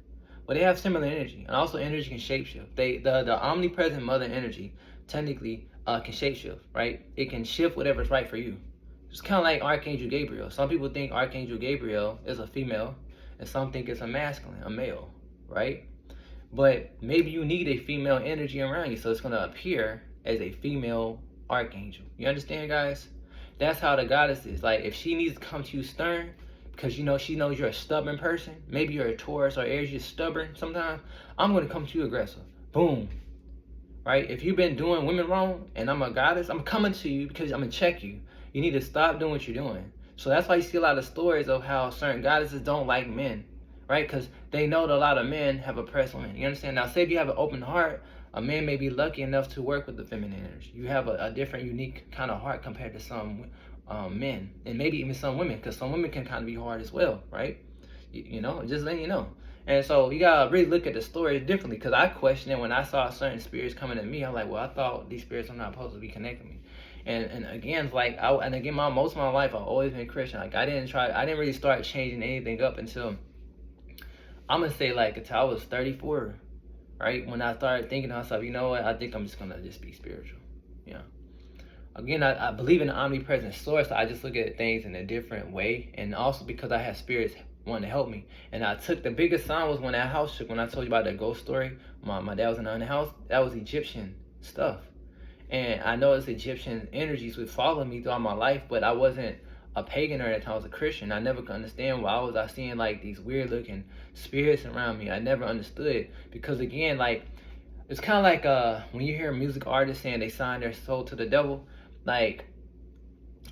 But they have similar energy, and also energy can shapeshift. The omnipresent mother energy technically can shapeshift, right? It can shift whatever's right for you. It's kind of like Archangel Gabriel. Some people think Archangel Gabriel is a female, and some think it's a masculine, a male, right? But maybe you need a female energy around you, so it's gonna appear as a female archangel. You understand, guys? That's how the goddess is. Like, if she needs to come to you stern, because she knows you're a stubborn person. Maybe you're a Taurus or Aries, you're stubborn sometimes. I'm gonna come to you aggressive. Boom. Right? If you've been doing women wrong and I'm a goddess, I'm coming to you because I'm gonna check you. You need to stop doing what you're doing. So that's why you see a lot of stories of how certain goddesses don't like men, right? Because they know that a lot of men have oppressed women. You understand? Now, say if you have an open heart, a man may be lucky enough to work with the feminine energy. You have a different, unique kind of heart compared to some men, and maybe even some women, because some women can kind of be hard as well, right? Just letting you know. And so you gotta really look at the story differently, because I questioned it when I saw certain spirits coming at me. I'm like, well, I thought these spirits are not supposed to be connecting me. And again, like most of my life I've always been Christian. Like I didn't really start changing anything up until I'm gonna say like until I was 34, right? When I started thinking to myself, you know what? I think I'm just gonna just be spiritual. Yeah. Again, I believe in the omnipresent source. I just look at things in a different way, and also because I have spirits wanting to help me. And I took the biggest sign was when that house shook. When I told you about that ghost story, my dad was in the house. That was Egyptian stuff. And I know it's Egyptian energies would follow me throughout my life, but I wasn't a pagan or at that time. I was a Christian. I never could understand why was I seeing like these weird looking spirits around me. I never understood, because again, like it's kind of like when you hear music artists saying they signed their soul to the devil. Like,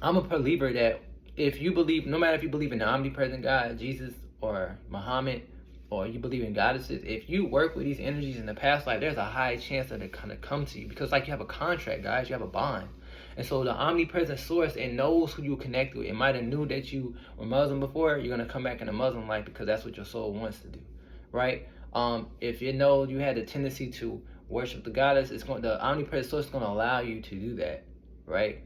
I'm a believer that if you believe, no matter if you believe in the omnipresent God, Jesus, or Muhammad, or you believe in goddesses, if you work with these energies in the past life, there's a high chance that they kind of come to you, because like you have a contract, guys, you have a bond. And so the omnipresent source, it knows who you connect with. It might have knew that you were Muslim before. You're gonna come back in a Muslim life because that's what your soul wants to do, right? If you know you had the tendency to worship the goddess, the omnipresent source is gonna allow you to do that, right?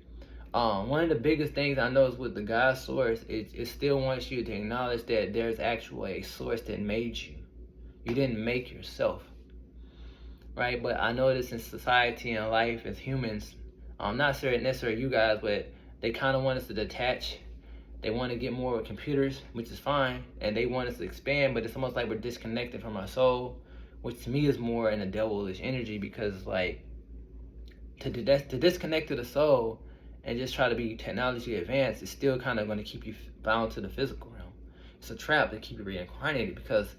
One of the biggest things I noticed with the God source is it still wants you to acknowledge that there's actually a source that made you. You didn't make yourself, right? But I notice in society and life as humans, not necessarily you guys, but they kind of want us to detach. They want to get more with computers, which is fine, and they want us to expand, but it's almost like we're disconnected from our soul, which to me is more in a devilish energy, because like to disconnect to the soul and just try to be technology advanced is still kind of going to keep you bound to the physical realm. It's a trap to keep you reincarnated, because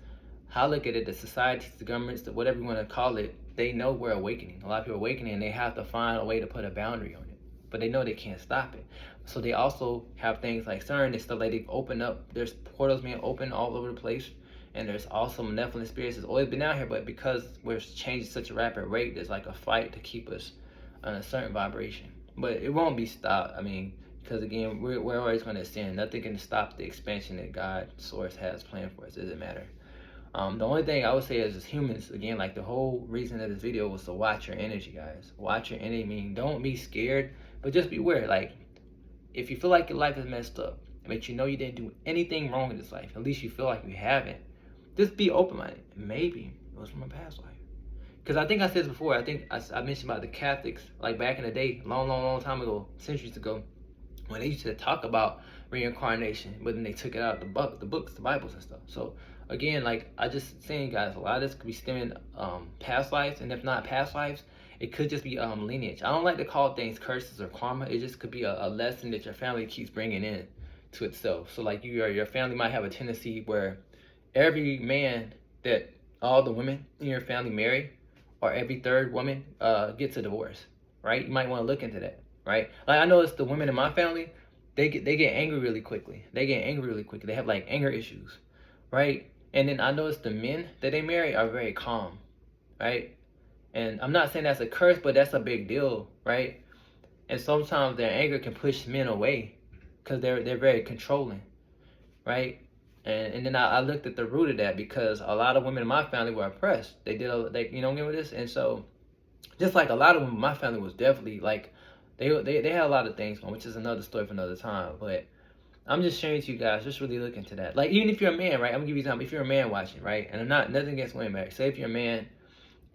how I look at it, the societies, the governments, whatever you want to call it, they know we're awakening. A lot of people are awakening, and they have to find a way to put a boundary on it. But they know they can't stop it. So they also have things like CERN and stuff like they've opened up. There's portals being opened all over the place. And there's also malevolent spirits that's always been out here, but because we're changing such a rapid rate, there's like a fight to keep us on a certain vibration. But it won't be stopped. I mean, because again, we're always going to ascend. Nothing can stop the expansion that God source has planned for us. It doesn't matter. The only thing I would say is, as humans, again, like the whole reason of this video was to watch your energy, guys. Watch your energy. Meaning, don't be scared, but just be aware. Like, if you feel like your life is messed up, but you know you didn't do anything wrong in this life, at least you feel like you haven't, just be open-minded. Maybe it was from a past life. Because I think I said this before. I think I mentioned about the Catholics, like back in the day, long time ago, centuries ago, when they used to talk about reincarnation, but then they took it out of the books, the Bibles and stuff. So again, like I just saying, guys, a lot of this could be stemming past lives, and if not past lives, it could just be lineage. I don't like to call things curses or karma. It just could be a lesson that your family keeps bringing in to itself. So like your family might have a tendency where every man that all the women in your family marry, or every third woman gets a divorce, right? You might want to look into that, right? Like I noticed the women in my family, they get angry really quickly. They have like anger issues, right? And then I noticed the men that they marry are very calm, right? And I'm not saying that's a curse, but that's a big deal, right? And sometimes their anger can push men away because they're very controlling, right? And then I looked at the root of that because a lot of women in my family were oppressed. They you know get with this, and so just like a lot of women, my family was definitely like they had a lot of things going, which is another story for another time. But I'm just sharing to you guys, just really look into that. Like even if you're a man, right? I'm gonna give you an example. If you're a man watching, right? And I'm not nothing against women, right? Say if you're a man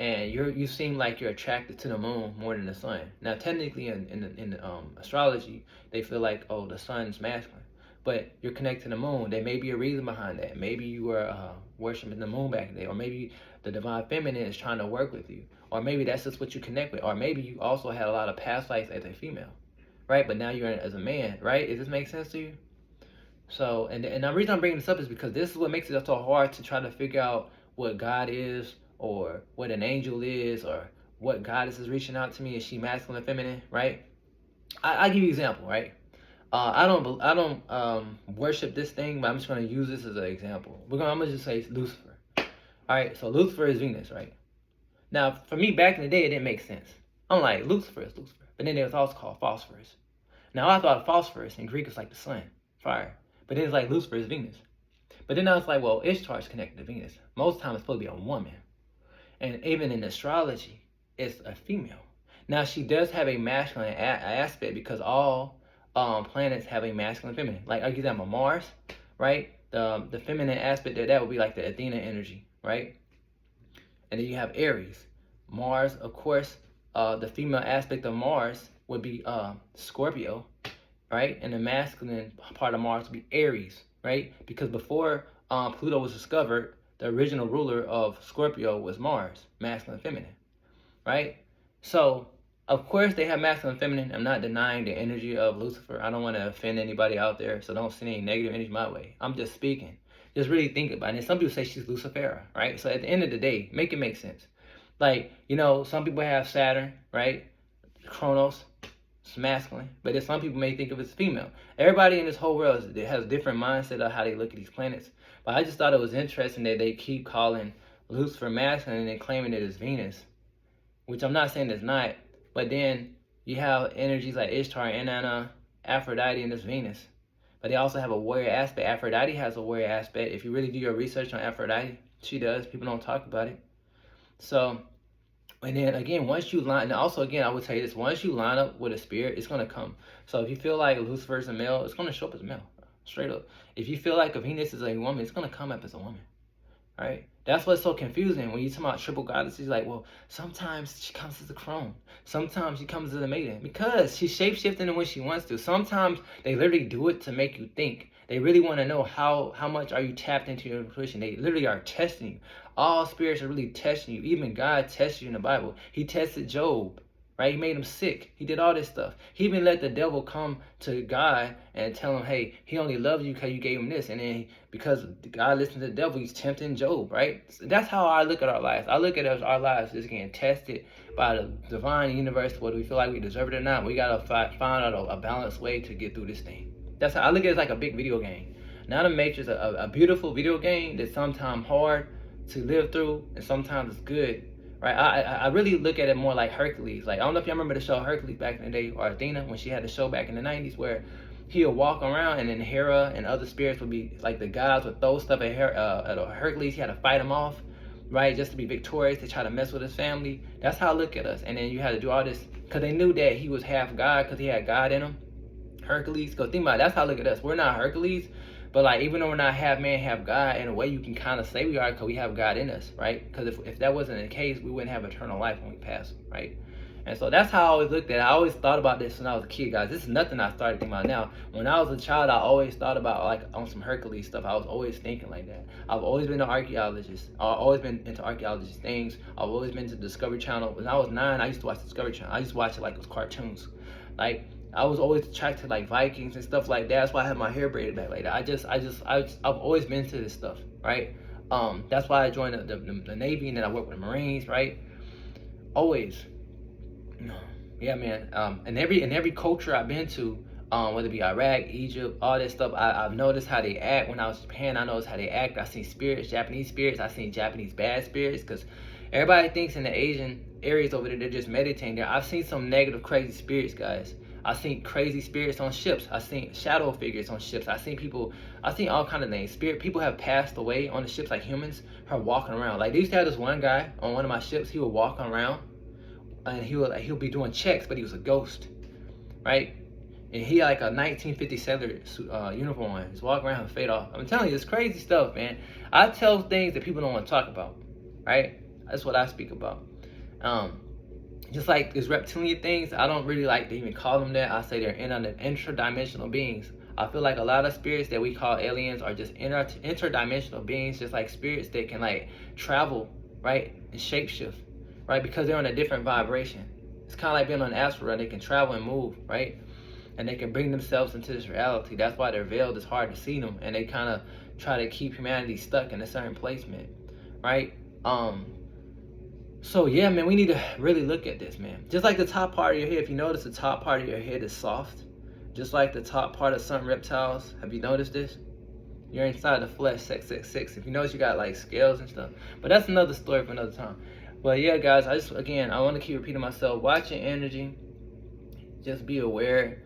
and you seem like you're attracted to the moon more than the sun. Now, technically, in astrology, they feel like, oh, the sun's masculine, but you're connected to the moon. There may be a reason behind that. Maybe you were worshiping the moon back in the day, or maybe the divine feminine is trying to work with you, or maybe that's just what you connect with, or maybe you also had a lot of past lives as a female, right? But now you're as a man, right? Does this make sense to you? So, and the reason I'm bringing this up is because this is what makes it so hard to try to figure out what God is, or what an angel is, or what goddess is reaching out to me. Is she masculine or feminine, right? I'll give you an example, right? I don't worship this thing, but I'm just gonna use this as an example. I'm gonna just say Lucifer. All right, so Lucifer is Venus, right? Now, for me, back in the day, it didn't make sense. I'm like, Lucifer is Lucifer, but then it was also called phosphorus. Now I thought phosphorus in Greek is like the sun, fire, but then it's like Lucifer is Venus. But then I was like, well, Ishtar is connected to Venus. Most times it's supposed to be a woman. And even in astrology, it's a female. Now, she does have a masculine aspect because all planets have a masculine and feminine. Like, I'll give them a Mars, right? The feminine aspect of that would be like the Athena energy, right? And then you have Aries. Mars, of course, the female aspect of Mars would be Scorpio, right? And the masculine part of Mars would be Aries, right? Because before Pluto was discovered, the original ruler of Scorpio was Mars, masculine and feminine, right? So, of course, they have masculine and feminine. I'm not denying the energy of Lucifer. I don't want to offend anybody out there, so don't send any negative energy my way. I'm just speaking. Just really think about it. And some people say she's Lucifera, right? So at the end of the day, make it make sense. Like, you know, some people have Saturn, right? Kronos, it's masculine. But then some people may think of it as female. Everybody in this whole world has a different mindset of how they look at these planets. But I just thought it was interesting that they keep calling Lucifer masculine and then claiming it as Venus, which I'm not saying it's not. But then you have energies like Ishtar, Inanna, Aphrodite, and this Venus. But they also have a warrior aspect. Aphrodite has a warrior aspect. If you really do your research on Aphrodite, she does. People don't talk about it. So, and then again, once you line, and also again, I would tell you this, once you line up with a spirit, it's going to come. So if you feel like Lucifer is a male, it's going to show up as a male. Straight up. If you feel like a Venus is a woman, it's going to come up as a woman. Right? That's what's so confusing when you talk about triple goddesses. Like, well, sometimes she comes as a crone, sometimes she comes as a maiden, because she's shapeshifting when she wants to. Sometimes they literally do it to make you think. They really want to know how much are you tapped into your intuition. They literally are testing you. All spirits are really testing you. Even God tests you in the Bible. He tested Job. Right? He made him sick. He did all this stuff. He even let the devil come to God and tell him, hey, he only loves you because you gave him this. And then because God listened to the devil, he's tempting Job, right? So that's how I look at our lives. I look at our lives just getting tested by the divine universe, whether we feel like we deserve it or not. We got to find out a balanced way to get through this thing. That's how I look at it, as like a big video game. Not a matrix, a beautiful video game that's sometimes hard to live through and sometimes it's good. Right, I really look at it more like Hercules. Like, I don't know if y'all remember the show Hercules back in the day, or Athena, when she had the show back in the 90s, where he would walk around and then Hera and other spirits would be, like the gods would throw stuff at Hercules. He had to fight them off, right, just to be victorious, to try to mess with his family. That's how I look at us. And then you had to do all this, because they knew that he was half God, because he had God in him, Hercules. Because think about it, that's how I look at us. We're not Hercules, but like, even though we're not half man, half God, in a way you can kind of say we are, because we have God in us, right? Because if that wasn't the case, we wouldn't have eternal life when we pass, right? And so that's how I always looked at it. I always thought about this when I was a kid, guys. This is nothing I started thinking about now. When I was a child, I always thought about, like, on some Hercules stuff. I was always thinking like that. I've always been an archaeologist. I've always been into archaeologist things. I've always been to Discovery Channel. When I was 9, I used to watch Discovery Channel. I used to watch it like it was cartoons. Like, I was always attracted to like Vikings and stuff like that. That's why I had my hair braided back like that. I've always been to this stuff, right? That's why I joined the Navy, and then I worked with the Marines, right? Always. Yeah, man. In every culture I've been to, whether it be Iraq, Egypt, all that stuff, I've noticed how they act. When I was in Japan, I noticed how they act. I seen spirits, Japanese spirits. I seen Japanese bad spirits, because everybody thinks in the Asian areas over there, they're just meditating there. I've seen some negative, crazy spirits, guys. I seen crazy spirits on ships. I seen shadow figures on ships. I seen all kind of things. People have passed away on the ships, like humans are walking around. Like they used to have this one guy on one of my ships. He would walk around and he'll be doing checks, but he was a ghost, right? And he had like a 1957 uniform on. He's walking around and fade off. I'm telling you, it's crazy stuff, man. I tell things that people don't want to talk about, right? That's what I speak about. Just like these reptilian things, I don't really like to even call them that. I say they're interdimensional beings. I feel like a lot of spirits that we call aliens are just interdimensional beings, just like spirits that can like travel, right, and shapeshift, right, because they're on a different vibration. It's kind of like being on an asteroid. They can travel and move, right, and they can bring themselves into this reality. That's why they're veiled. It's hard to see them, and they kind of try to keep humanity stuck in a certain placement, right? So yeah, man, we need to really look at this, man. Just like the top part of your head, if you notice, the top part of your head is soft. Just like the top part of some reptiles. Have you noticed this? You're inside the flesh, 666. If you notice, you got like scales and stuff. But that's another story for another time. But yeah, guys, I want to keep repeating myself. Watch your energy. Just be aware.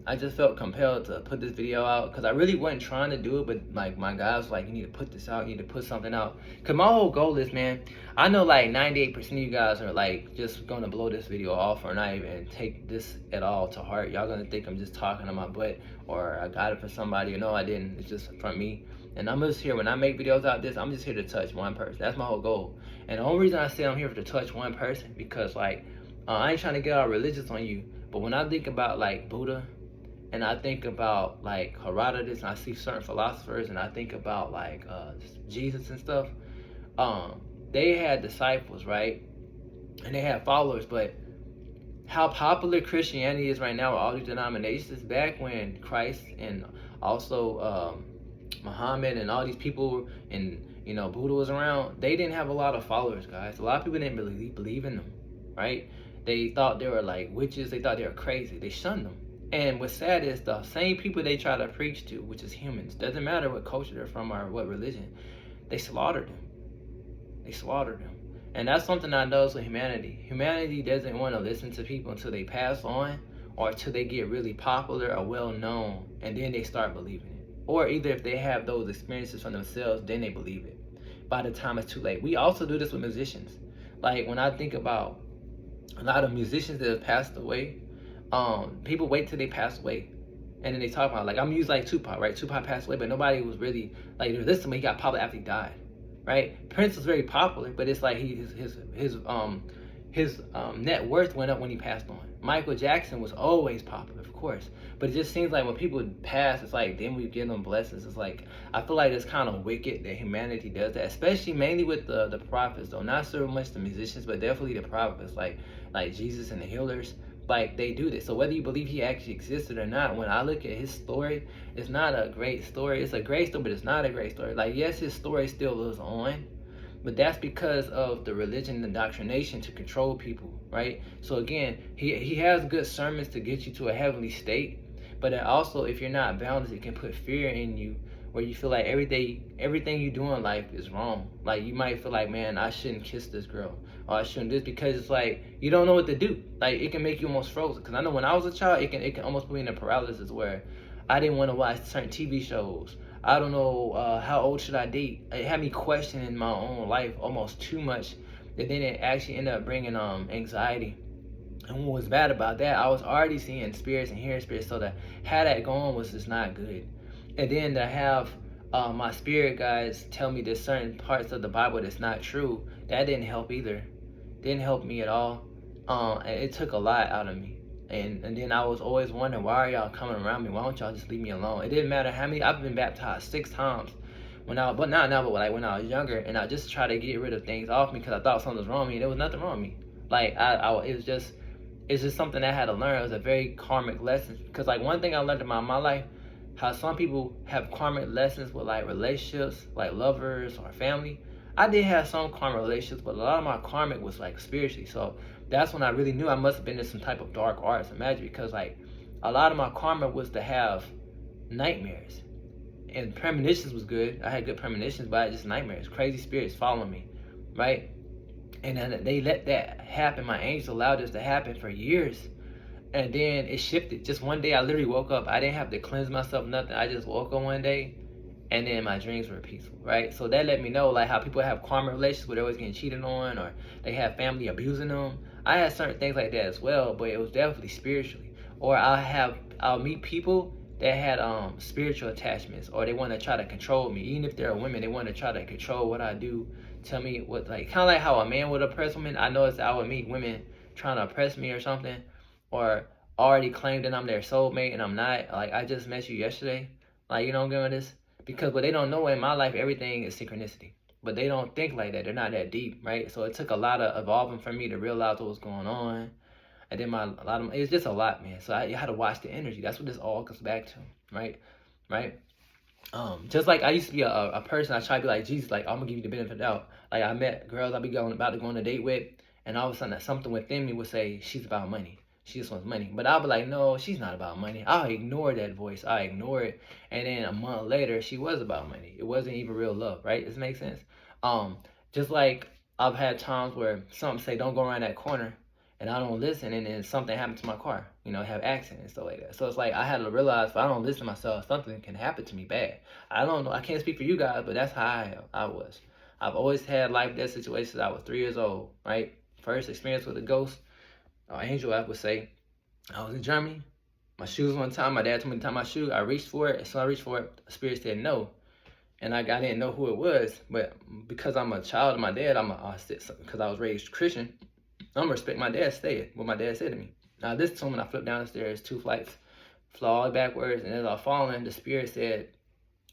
I just felt compelled to put this video out because I really wasn't trying to do it, but like my guys was like, you need to put this out, you need to put something out. Because my whole goal is, man, I know like 98% of you guys are like just gonna blow this video off or not even take this at all to heart. Y'all gonna think I'm just talking on my butt or I got it for somebody. No, I didn't. It's just from me. And I'm just here, when I make videos out this, I'm just here to touch one person. That's my whole goal. And the only reason I say I'm here to touch one person, because like, I ain't trying to get all religious on you, but when I think about like Buddha, and I think about like Herodotus, and I see certain philosophers, and I think about like Jesus and stuff, they had disciples, right? And they had followers, but how popular Christianity is right now with all these denominations, back when Christ and also Muhammad and all these people and Buddha was around, they didn't have a lot of followers, guys. A lot of people didn't believe in them, right? They thought they were like witches. They thought they were crazy. They shunned them. And what's sad is the same people they try to preach to, which is humans, doesn't matter what culture they're from or what religion, they slaughtered them. They slaughtered them. And that's something I notice with humanity. Humanity doesn't want to listen to people until they pass on or until they get really popular or well known, and then they start believing it. Or either if they have those experiences from themselves, then they believe it. By the time it's too late. We also do this with musicians. Like when I think about a lot of musicians that have passed away, people wait till they pass away, and then they talk about, like, I'm using like Tupac, right? Tupac passed away, but nobody was really like, listen to him. He got popular after he died, right? Prince was very popular, but it's like his net worth went up when he passed on. Michael Jackson was always popular, of course, but it just seems like when people pass, it's like then we give them blessings. It's like, I feel like it's kind of wicked that humanity does that, especially mainly with the prophets, though. Not so much the musicians, but definitely the prophets, like Jesus and the healers. Like, they do this. So whether you believe he actually existed or not, when I look at his story, it's not a great story. It's a great story, but it's not a great story. Like, yes, his story still lives on, but that's because of the religion and indoctrination to control people, right? So again, he has good sermons to get you to a heavenly state, but then also, if you're not balanced, it can put fear in you, where you feel like everything you do in life is wrong. Like, you might feel like, man, I shouldn't kiss this girl, or I shouldn't this, because it's like you don't know what to do. Like, it can make you almost frozen. Because I know when I was a child, it can almost put me in a paralysis where I didn't want to watch certain TV shows. I don't know how old should I date. It had me questioning my own life almost too much, that then it actually ended up bringing anxiety. And what was bad about that, I was already seeing spirits and hearing spirits, so that how that going was just not good. And then to have my spirit guides tell me there's certain parts of the Bible that's not true, that didn't help either. Didn't help me at all. It took a lot out of me. And then I was always wondering, why are y'all coming around me? Why don't y'all just leave me alone? It didn't matter how many. I've been baptized 6 times when I was younger, and I just tried to get rid of things off me because I thought something was wrong with me. There was nothing wrong with me. Like, it's just something I had to learn. It was a very karmic lesson. Because like one thing I learned about my life, how some people have karmic lessons with like relationships, like lovers or family. I did have some karmic relationships, but a lot of my karmic was like spiritually. So that's when I really knew I must have been in some type of dark arts and magic, because like a lot of my karma was to have nightmares. And premonitions was good. I had good premonitions, but I had just nightmares. Crazy spirits following me, right? And then they let that happen. My angels allowed this to happen for years. And then it shifted. Just one day I literally woke up. I didn't have to cleanse myself, nothing. I just woke up one day and then my dreams were peaceful, right? So that let me know like how people have karma relationships where they're always getting cheated on, or they have family abusing them. I had certain things like that as well, but it was definitely spiritually. Or I'll meet people that had spiritual attachments, or they want to try to control me. Even if they're women, they want to try to control what I do, tell me what, like kind of like how a man would oppress women. I noticed I would meet women trying to oppress me or something, or already claim that I'm their soulmate and I'm not. Like, I just met you yesterday. Like, you know what I'm going with this? Because what they don't know, in my life, everything is synchronicity. But they don't think like that. They're not that deep, right? So it took a lot of evolving for me to realize what was going on. And then it's just a lot, man. So I had to watch the energy. That's what this all comes back to, right? Right? Just like I used to be a person, I try to be like Jesus, like I'm gonna give you the benefit of the doubt. Like I met girls I be about to go on a date with, and all of a sudden something within me would say she's about money. She just wants money. But I'll be like, no, she's not about money. I'll ignore that voice. I ignore it. And then a month later, she was about money. It wasn't even real love, right? Does it make sense? Just like I've had times where something say don't go around that corner, and I don't listen, and then something happened to my car, have accidents and stuff like that. So it's like I had to realize if I don't listen to myself, something can happen to me bad. I don't know, I can't speak for you guys, but that's how I was. I've always had life death situations. I was 3 years old, right? First experience with a ghost, or angel, I would say. I was in Germany. My shoes one time, my dad told me to tie my shoe. I reached for it, and so I reached for it, the spirit said no. And I didn't know who it was, but because I'm a child of my dad, because I was raised Christian, I'm gonna respect my dad said, what my dad said to me. Now this time when I flipped down the stairs, 2 flights, flew all backwards, and as I was falling, the spirit said,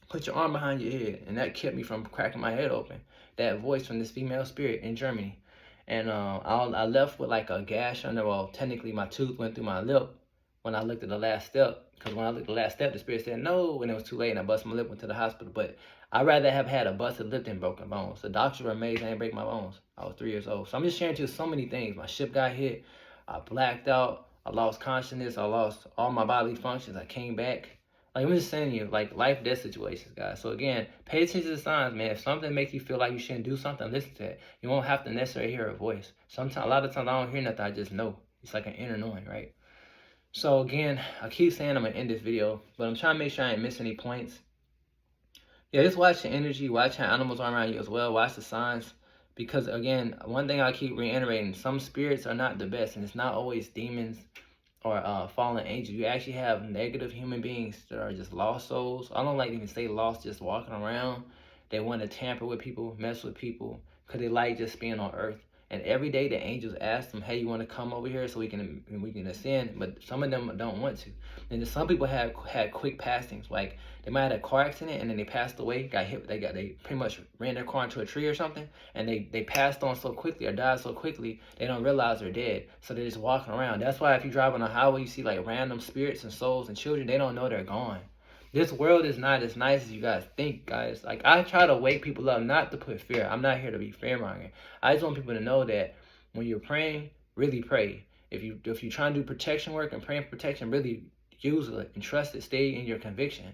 put your arm behind your head. And that kept me from cracking my head open. That voice from this female spirit in Germany. And I left with like a gash under, well, technically my tooth went through my lip when I looked at the last step. Because when I looked at the last step, the spirit said no, and it was too late, and I busted my lip, went to the hospital. But I'd rather have had a busted lip than broken bones. The doctors were amazed I didn't break my bones. I was 3 years old. So I'm just sharing to you so many things. My ship got hit. I blacked out. I lost consciousness. I lost all my bodily functions. I came back. Like, I'm just saying to you, like, life death situations, guys. So again, pay attention to the signs, man. If something makes you feel like you shouldn't do something, listen to it. You won't have to necessarily hear a voice. Sometimes, a lot of times, I don't hear nothing. I just know. It's like an inner knowing, right? So again, I keep saying I'm gonna end this video, but I'm trying to make sure I ain't miss any points. Yeah, just watch the energy, watch how animals are around you as well, watch the signs. Because again, one thing I keep reiterating, some spirits are not the best, and it's not always demons or fallen angels. You actually have negative human beings that are just lost souls. I don't like to even say lost, just walking around. They want to tamper with people, mess with people, because they like just being on earth. And every day the angels ask them, hey, you want to come over here so we can ascend? But some of them don't want to. And then some people had quick passings. Like they might have had a car accident and then they passed away, got hit, they pretty much ran their car into a tree or something, and they passed on so quickly or died so quickly they don't realize they're dead. So they're just walking around. That's why if you drive on a highway, you see like random spirits and souls and children, they don't know they're gone. This world is not as nice as you guys think, guys. Like, I try to wake people up, not to put fear. I'm not here to be fear-mongering. I just want people to know that when you're praying, really pray. If you're trying to do protection work and praying for protection, really use it and trust it. Stay in your conviction.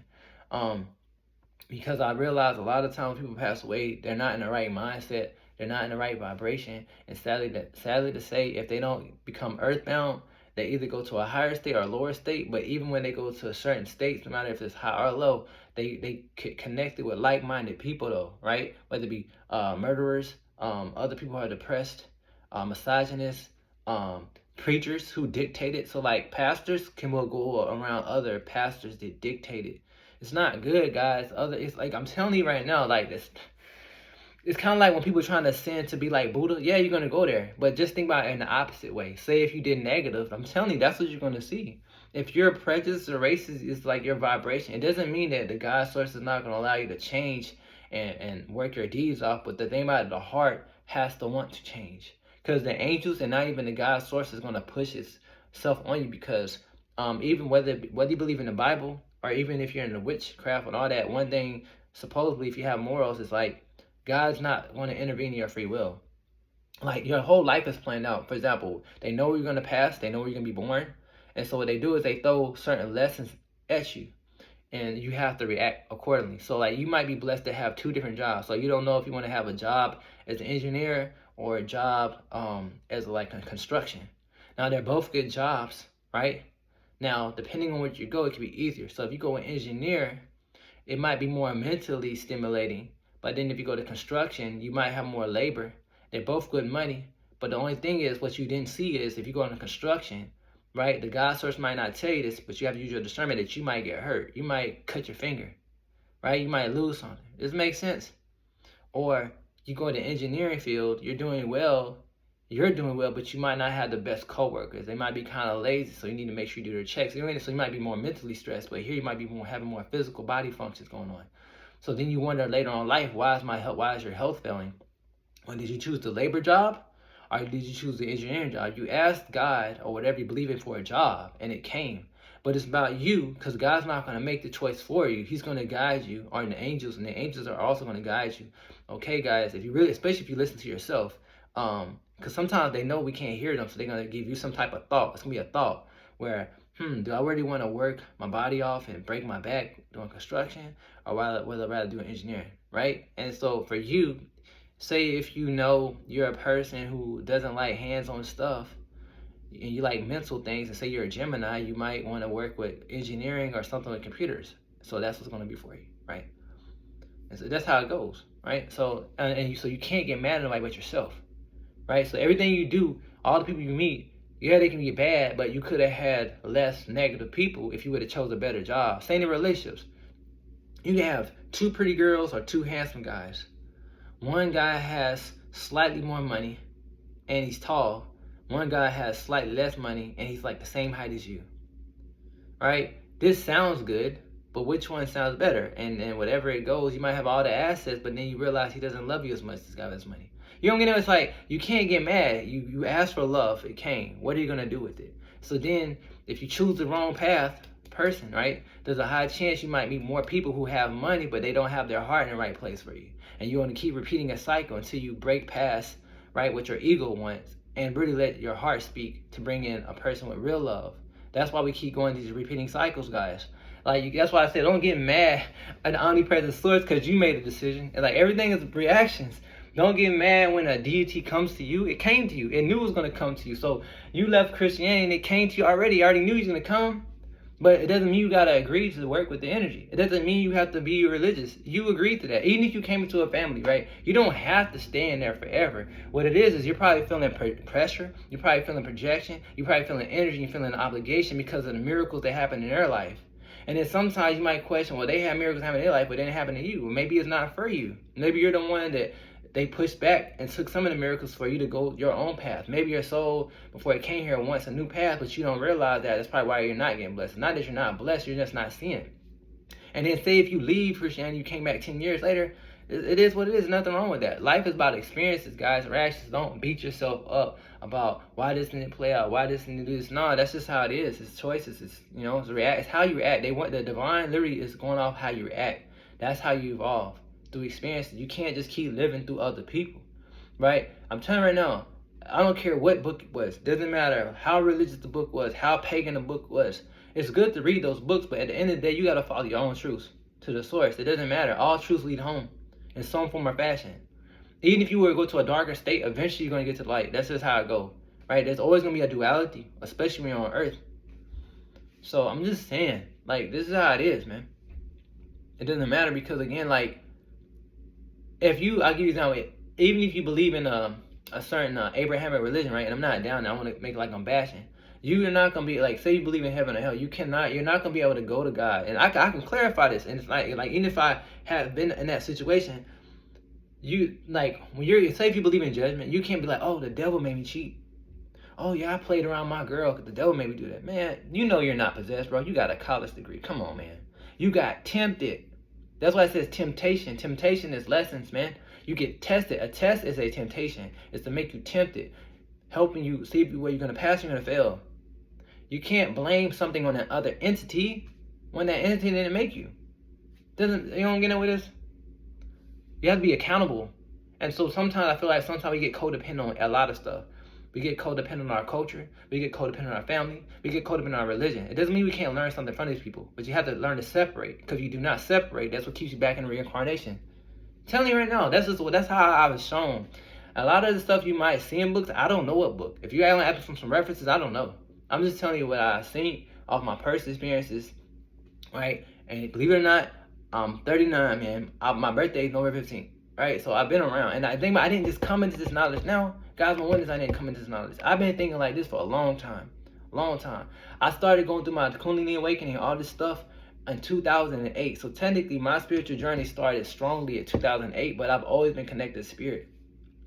Because I realize a lot of times when people pass away, they're not in the right mindset. They're not in the right vibration. And sadly to say, if they don't become earthbound, they either go to a higher state or a lower state. But even when they go to a certain state, no matter if it's high or low, they get connected with like-minded people though, right? Whether it be murderers, other people who are depressed, misogynists, preachers who dictate it. So like pastors will go around other pastors that dictate it. It's not good, guys. It's like I'm telling you right now, like this. It's kind of like when people are trying to ascend to be like Buddha. Yeah, you're going to go there. But just think about it in the opposite way. Say if you did negative, I'm telling you, that's what you're going to see. If you're prejudiced or racist, it's like your vibration. It doesn't mean that the God source is not going to allow you to change and work your deeds off. But the thing about it, the heart has to want to change. Because the angels and not even the God source is going to push itself on you. Because even whether you believe in the Bible or even if you're in the witchcraft and all that, one thing, supposedly, if you have morals, is like, God's not going to intervene in your free will. Like, your whole life is planned out. For example, they know where you're going to pass. They know where you're going to be born. And so what they do is they throw certain lessons at you. And you have to react accordingly. So, like, you might be blessed to have 2 different jobs. So, you don't know if you want to have a job as an engineer or a job as, like, a construction. Now, they're both good jobs, right? Now, depending on where you go, it can be easier. So if you go an engineer, it might be more mentally stimulating. But then if you go to construction, you might have more labor. They're both good money. But the only thing is, what you didn't see is if you go into construction, right, the God source might not tell you this, but you have to use your discernment that you might get hurt. You might cut your finger, right? You might lose something. Does this make sense? Or you go to the engineering field, you're doing well, but you might not have the best coworkers. They might be kind of lazy, so you need to make sure you do their checks. So you might be more mentally stressed, but here you might be having more physical body functions going on. So then you wonder later on in life, why is your health failing? Well, did you choose the labor job, or did you choose the engineering job? You asked God or whatever you believe in for a job, and it came. But it's about you, because God's not going to make the choice for you. He's going to guide you, or the angels, and the angels are also going to guide you. Okay, guys, if you really, especially if you listen to yourself, because sometimes they know we can't hear them, so they're going to give you some type of thought. It's going to be a thought where, do I really want to work my body off and break my back doing construction, or would I rather do engineering, right? And so for you, say if you know you're a person who doesn't like hands-on stuff, and you like mental things, and say you're a Gemini, you might want to work with engineering or something with computers. So that's what's going to be for you, right? And so that's how it goes, right? So so you can't get mad at nobody but yourself, right? So everything you do, all the people you meet, yeah, they can be bad, but you could have had less negative people if you would have chose a better job. Same in relationships. You can have 2 pretty girls or 2 handsome guys. One guy has slightly more money and he's tall. One guy has slightly less money and he's like the same height as you, right? This sounds good, but which one sounds better? And whatever it goes, you might have all the assets, but then you realize he doesn't love you as much as this guy has money. You don't get it? It's like, you can't get mad. You asked for love, it came. What are you going to do with it? So then, if you choose the wrong person, right, there's a high chance you might meet more people who have money, but they don't have their heart in the right place for you. And you want to keep repeating a cycle until you break past, right, what your ego wants, and really let your heart speak to bring in a person with real love. That's why we keep going these repeating cycles, guys. Like, that's why I said, don't get mad at the omnipresent source because you made a decision. And like, everything is reactions. Don't get mad when a deity comes to you. It came to you. It knew it was going to come to you. So you left Christianity and it came to you already. You already knew he was going to come. But it doesn't mean you got to agree to work with the energy. It doesn't mean you have to be religious. You agreed to that. Even if you came into a family, right? You don't have to stay in there forever. What it is you're probably feeling pressure. You're probably feeling projection. You're probably feeling energy. You're feeling obligation because of the miracles that happen in their life. And then sometimes you might question, well, they have miracles happen in their life, but it didn't happen to you. Well, maybe it's not for you. Maybe you're the one that they pushed back and took some of the miracles for you to go your own path. Maybe your soul, before it came here, wants a new path, but you don't realize that. That's probably why you're not getting blessed. Not that you're not blessed, you're just not seeing. And then say if you leave Christianity, you came back 10 years later, it is what it is. Nothing wrong with that. Life is about experiences, guys. Reactions. Don't beat yourself up about why this didn't play out, why this didn't do this. No, that's just how it is. It's choices. It's, it's how you react. The divine literally is going off how you react. That's how you evolve. Through experiences. You can't just keep living through other people, right? I'm telling you right now, I don't care what book it was. Doesn't matter how religious the book was, how pagan the book was. It's good to read those books, but at the end of the day, you got to follow your own truths to the source. It doesn't matter. All truths lead home in some form or fashion. Even if you were to go to a darker state, eventually you're going to get to the light. That's just how it goes, right? There's always going to be a duality, especially when you're on Earth. So I'm just saying, like, this is how it is, man. It doesn't matter because, again, like, I'll give you an example. Even if you believe in a certain Abrahamic religion, right? And I'm not down there. I want to make it like I'm bashing. You're not gonna be like, say you believe in heaven or hell. You're not gonna be able to go to God. And I can clarify this. And it's like even if I have been in that situation, you like when you're say if you believe in judgment, you can't be like, oh, the devil made me cheat. Oh yeah, I played around my girl because the devil made me do that. Man, you know you're not possessed, bro. You got a college degree. Come on, man. You got tempted. That's why it says temptation. Temptation is lessons, man. You get tested. A test is a temptation. It's to make you tempted, helping you see where you're going to pass or you're going to fail. You can't blame something on that other entity when that entity didn't make you. You don't get it with this? You have to be accountable. And so sometimes I feel like we get codependent on a lot of stuff. We get codependent on our culture. We get codependent on our family. We get codependent on our religion. It doesn't mean we can't learn something from these people, but you have to learn to separate. Because if you do not separate, that's what keeps you back in reincarnation. I'm telling you right now, that's how I was shown. A lot of the stuff you might see in books, I don't know what book. If you're asking for some references, I don't know. I'm just telling you what I've seen off my personal experiences, right? And believe it or not, I'm 39, man. My birthday is November 15th, right? So I've been around, and I think I didn't just come into this knowledge now. Guys, my witness, I didn't come into this knowledge. I've been thinking like this for a long time, long time. I started going through my Kundalini awakening, all this stuff, in 2008. So technically, my spiritual journey started strongly at 2008, but I've always been connected to spirit,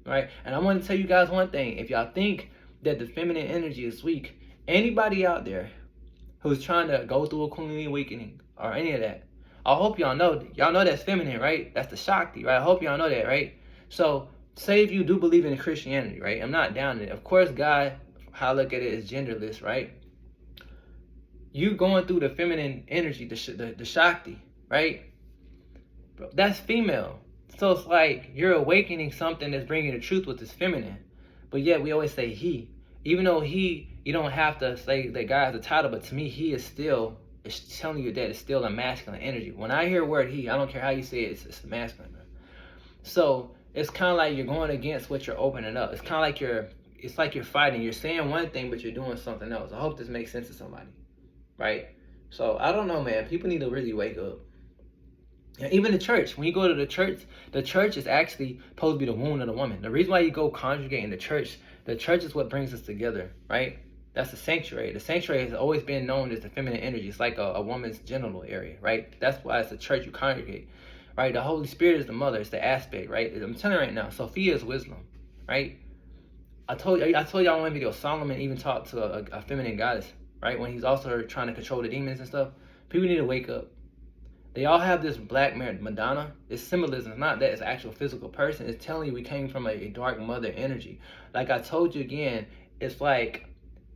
right? And I want to tell you guys one thing. If y'all think that the feminine energy is weak, anybody out there who's trying to go through a Kundalini awakening or any of that, I hope y'all know that's feminine, right? That's the Shakti, right? I hope y'all know that, right? So say if you do believe in Christianity, right? I'm not down in it. Of course, God, how I look at it, is genderless, right? You going through the feminine energy, the Shakti, right? Bro, that's female. So it's like you're awakening something that's bringing the truth with this feminine. But yet we always say he. Even though he, you don't have to say that guy has a title, but to me, he is still, it's telling you that it's still a masculine energy. When I hear word he, I don't care how you say it, it's masculine. So it's kind of like you're going against what you're opening up. It's kind of like it's like you're fighting. You're saying one thing, but you're doing something else. I hope this makes sense to somebody, right? So I don't know, man. People need to really wake up. And even the church, when you go to the church is actually supposed to be the womb of the woman. The reason why you go congregate in the church is what brings us together, right? That's the sanctuary. The sanctuary has always been known as the feminine energy. It's like a woman's genital area, right? That's why it's a church you congregate, right? The Holy Spirit is the mother. It's the aspect, right? I'm telling you right now, Sophia is wisdom, right? I told y'all in one video, Solomon even talked to a feminine goddess, right? When he's also trying to control the demons and stuff. People need to wake up. They all have this black Madonna. It's symbolism. It's not that it's an actual physical person. It's telling you we came from a dark mother energy. Like I told you again, it's like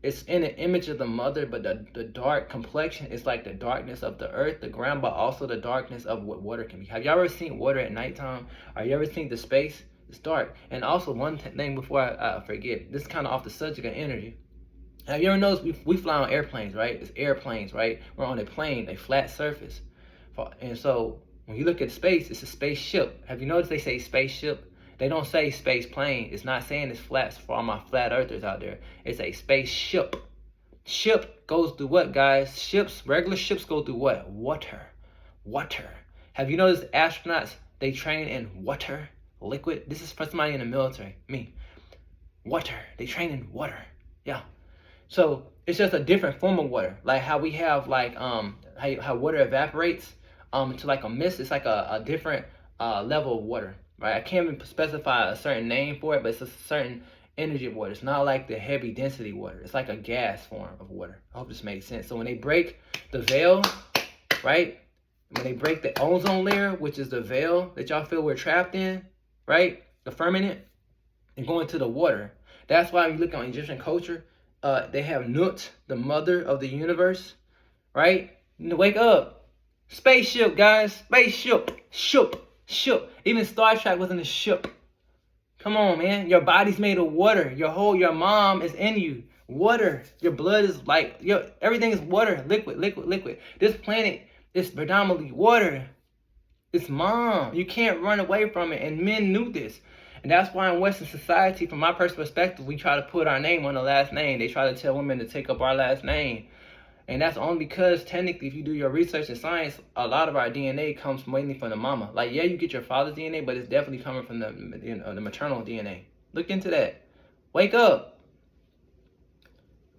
it's in an image of the mother, but the dark complexion is like the darkness of the earth, the ground, but also the darkness of what water can be. Have y'all ever seen water at nighttime? Or you ever seen the space? It's dark. And also one thing before I forget, this is kind of off the subject of energy. Have you ever noticed we fly on airplanes, right? It's airplanes, right? We're on a plane, a flat surface. And so when you look at space, it's a spaceship. Have you noticed they say spaceship? They don't say space plane. It's not saying it's flat for all my flat earthers out there. It's a spaceship. Ship goes through what, guys? Regular ships go through what? Water. Water. Have you noticed astronauts, they train in water, liquid? This is for somebody in the military, me. Water. They train in water. Yeah. So it's just a different form of water. Like how we have like how water evaporates to like a mist. It's like a different level of water, right? I can't even specify a certain name for it, but it's a certain energy of water. It's not like the heavy density water. It's like a gas form of water. I hope this makes sense. So when they break the veil, right? When they break the ozone layer, which is the veil that y'all feel we're trapped in, right? The firmament, and go into the water. That's why when you look on Egyptian culture, they have Nut, the mother of the universe, right? You know, wake up. Spaceship, guys. Spaceship. Ship. Even Star Trek wasn't a ship. Come on, man. Your body's made of water. Your mom is in you. Water. Your blood is like, everything is water. Liquid. This planet is predominantly water. It's mom. You can't run away from it. And men knew this. And that's why in Western society, from my personal perspective, we try to put our name on the last name. They try to tell women to take up our last name. And that's only because technically, if you do your research in science, a lot of our DNA comes mainly from the mama. Like, yeah, you get your father's DNA, but it's definitely coming from the maternal DNA. Look into that. Wake up.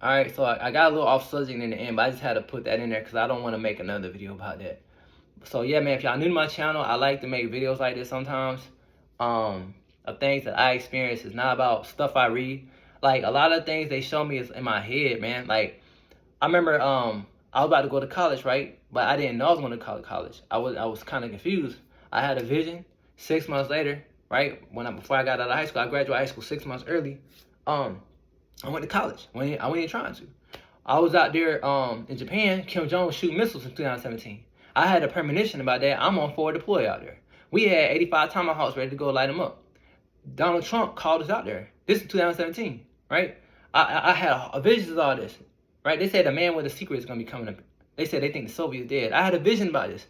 All right, so I got a little off subject in the end, but I just had to put that in there because I don't want to make another video about that. So yeah, man, if y'all new to my channel, I like to make videos like this sometimes. Of things that I experience. Is not about stuff I read. Like a lot of things they show me is in my head, man. Like I remember I was about to go to college, right? But I didn't know I was going to college. I was kind of confused. I had a vision. 6 months later, right? Before I got out of high school, I graduated high school 6 months early. I went to college. I wasn't trying to. I was out there in Japan. Kim Jong was shooting missiles in 2017. I had a premonition about that. I'm on forward deploy out there. We had 85 Tomahawks ready to go light them up. Donald Trump called us out there. This is 2017, right? I had a vision of all this, right? They said the man with a secret is going to be coming up. They said they think the Soviets dead. I had a vision about this.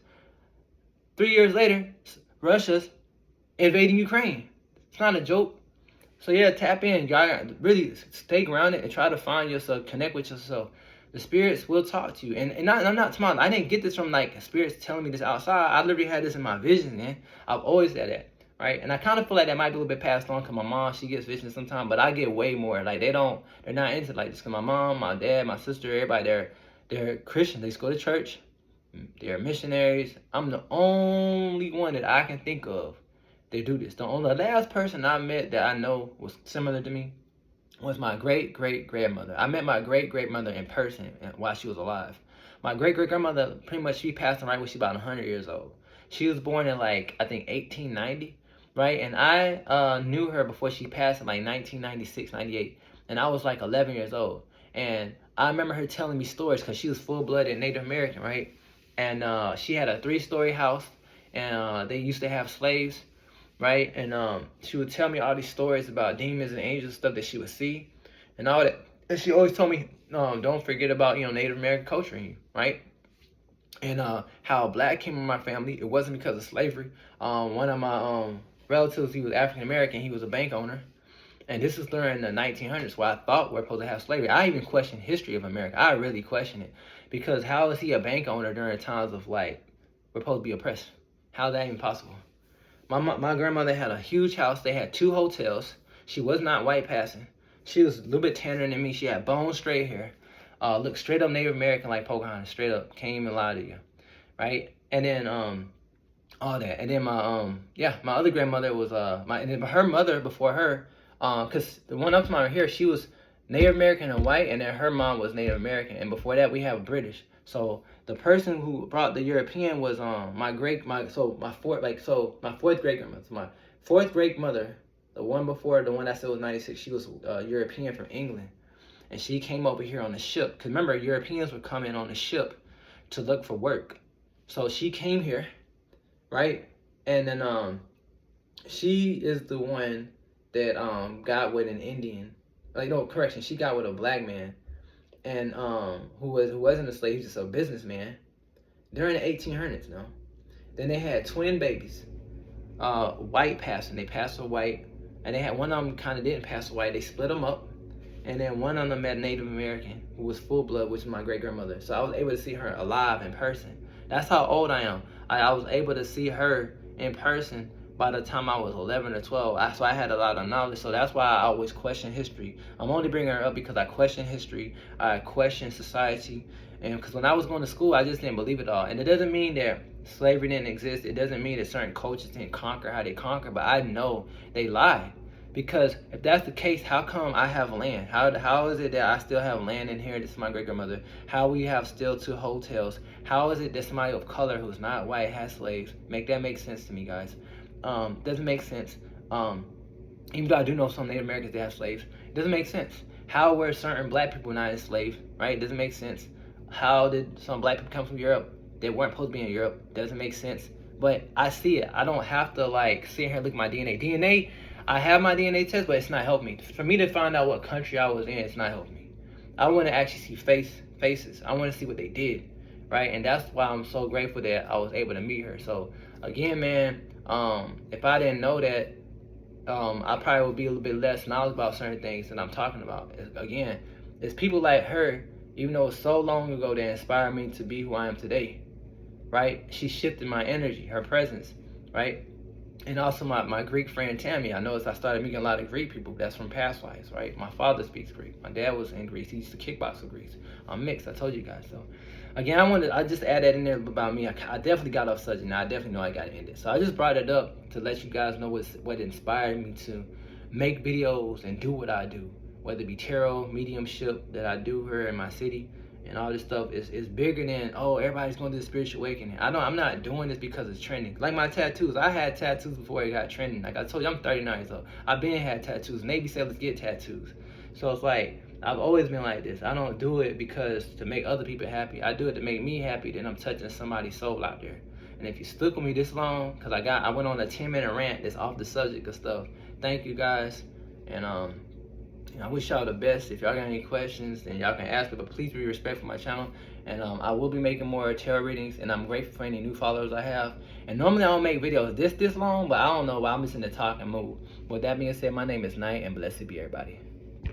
3 years later, Russia's invading Ukraine. It's not a joke. So yeah, tap in. Y'all really stay grounded and try to find yourself, connect with yourself. The spirits will talk to you. And I'm not smart. I didn't get this from like spirits telling me this outside. I literally had this in my vision, man. I've always had that. Right? And I kind of feel like that might be a little bit passed on because my mom, she gets visions sometimes, but I get way more. Like they're not into like this because my mom, my dad, my sister, everybody, they're Christians. They go to church. They're missionaries. I'm the only one that I can think of they do this. The last person I met that I know was similar to me was my great-great-grandmother. I met my great-great-mother in person while she was alive. My great-great-grandmother, pretty much, she passed away when she was about 100 years old. She was born in, like, I think 1890, right? And I knew her before she passed in, like, 1996, 98. And I was, like, 11 years old. And I remember her telling me stories because she was full-blooded Native American, right? And she had a 3-story house, and they used to have slaves, right? And she would tell me all these stories about demons and angels, stuff that she would see, and all that. And she always told me, don't forget about Native American culture in you, right? And how black came in my family. It wasn't because of slavery. One of my relatives, he was African American. He was a bank owner. And this is during the 1900s, where I thought we're supposed to have slavery. I even questioned history of America. I really questioned it. Because how is he a bank owner during times of, like, we're supposed to be oppressed? How is that even possible? My grandmother had a huge house. They had 2 hotels. She was not white passing. She was a little bit tanner than me. She had bone straight hair. Looked straight up Native American like Pocahontas. Straight up. Can't even lie to you. Right? And then all that. And then my other grandmother was and then her mother before her, cause the one up to my here, she was Native American and white, and then her mom was Native American, and before that we have British. So the person who brought the European was my fourth great grandmother. So my fourth great mother, the one before the one that said was 96, she was European from England, and she came over here on a ship. Cause remember, Europeans would come in on a ship to look for work. So she came here, right? And then she is the one that got with an Indian. Like, no, correction, she got with a black man, and who wasn't a slave, he was just a businessman during the 1800s. No, then they had twin babies, white passing. They passed for white, and they had one of them kind of didn't pass for white. They split them up, and then one of them met Native American who was full blood, which is my great grandmother. So I was able to see her alive in person. That's how old I am. I was able to see her in person by the time I was 11 or 12. So I had a lot of knowledge. So that's why I always question history. I'm only bringing her up because I question history. I question society. And because when I was going to school, I just didn't believe it all. And it doesn't mean that slavery didn't exist. It doesn't mean that certain cultures didn't conquer how they conquer. But I know they lie. Because if that's the case, how come I have land? How is it that I still have land inherited to my great-grandmother? How we have still 2 hotels? How is it that somebody of color who's not white has slaves? Make sense to me, guys. Doesn't make sense. Even though I do know some Native Americans that have slaves, it doesn't make sense. How were certain black people not enslaved, right? It doesn't make sense. How did some black people come from Europe? They weren't supposed to be in Europe. Doesn't make sense. But I see it. I don't have to like sit here and look at my DNA. I have my DNA test, but it's not helping me. For me to find out what country I was in, it's not helping me. I want to actually see faces. I want to see what they did, right? And that's why I'm so grateful that I was able to meet her. So again, man, if I didn't know that, I probably would be a little bit less knowledgeable about certain things that I'm talking about. Again, it's people like her, even though it's so long ago, that inspired me to be who I am today, right? She shifted my energy, her presence, right? And also my Greek friend Tammy. I noticed I started meeting a lot of Greek people that's from past lives, right? My father speaks Greek. My dad was in Greece. He used to kickbox in Greece. I'm mixed. I told you guys. So again, I just add that in there about me. I definitely got off subject. Now I definitely know I got to end it. So I just brought it up to let you guys know what inspired me to make videos and do what I do, whether it be tarot, mediumship that I do here in my city, and all this stuff is bigger than, oh, everybody's going to do the spiritual awakening. I'm not doing this because it's trending. Like my tattoos, I had tattoos before it got trending. Like I told you, I'm 39 years old. I've been had tattoos. Navy said let's get tattoos. So it's like, I've always been like this. I don't do it because to make other people happy. I do it to make me happy, then I'm touching somebody's soul out there. And if you stuck with me this long, because I went on a 10-minute rant that's off the subject of stuff. Thank you guys. And I wish y'all the best. If y'all got any questions, then y'all can ask me, but please be respectful of my channel. And I will be making more tarot readings, and I'm grateful for any new followers I have. And normally I don't make videos this long, but I don't know why I'm just in the talking mood. With that being said, my name is Knight, and blessed be everybody.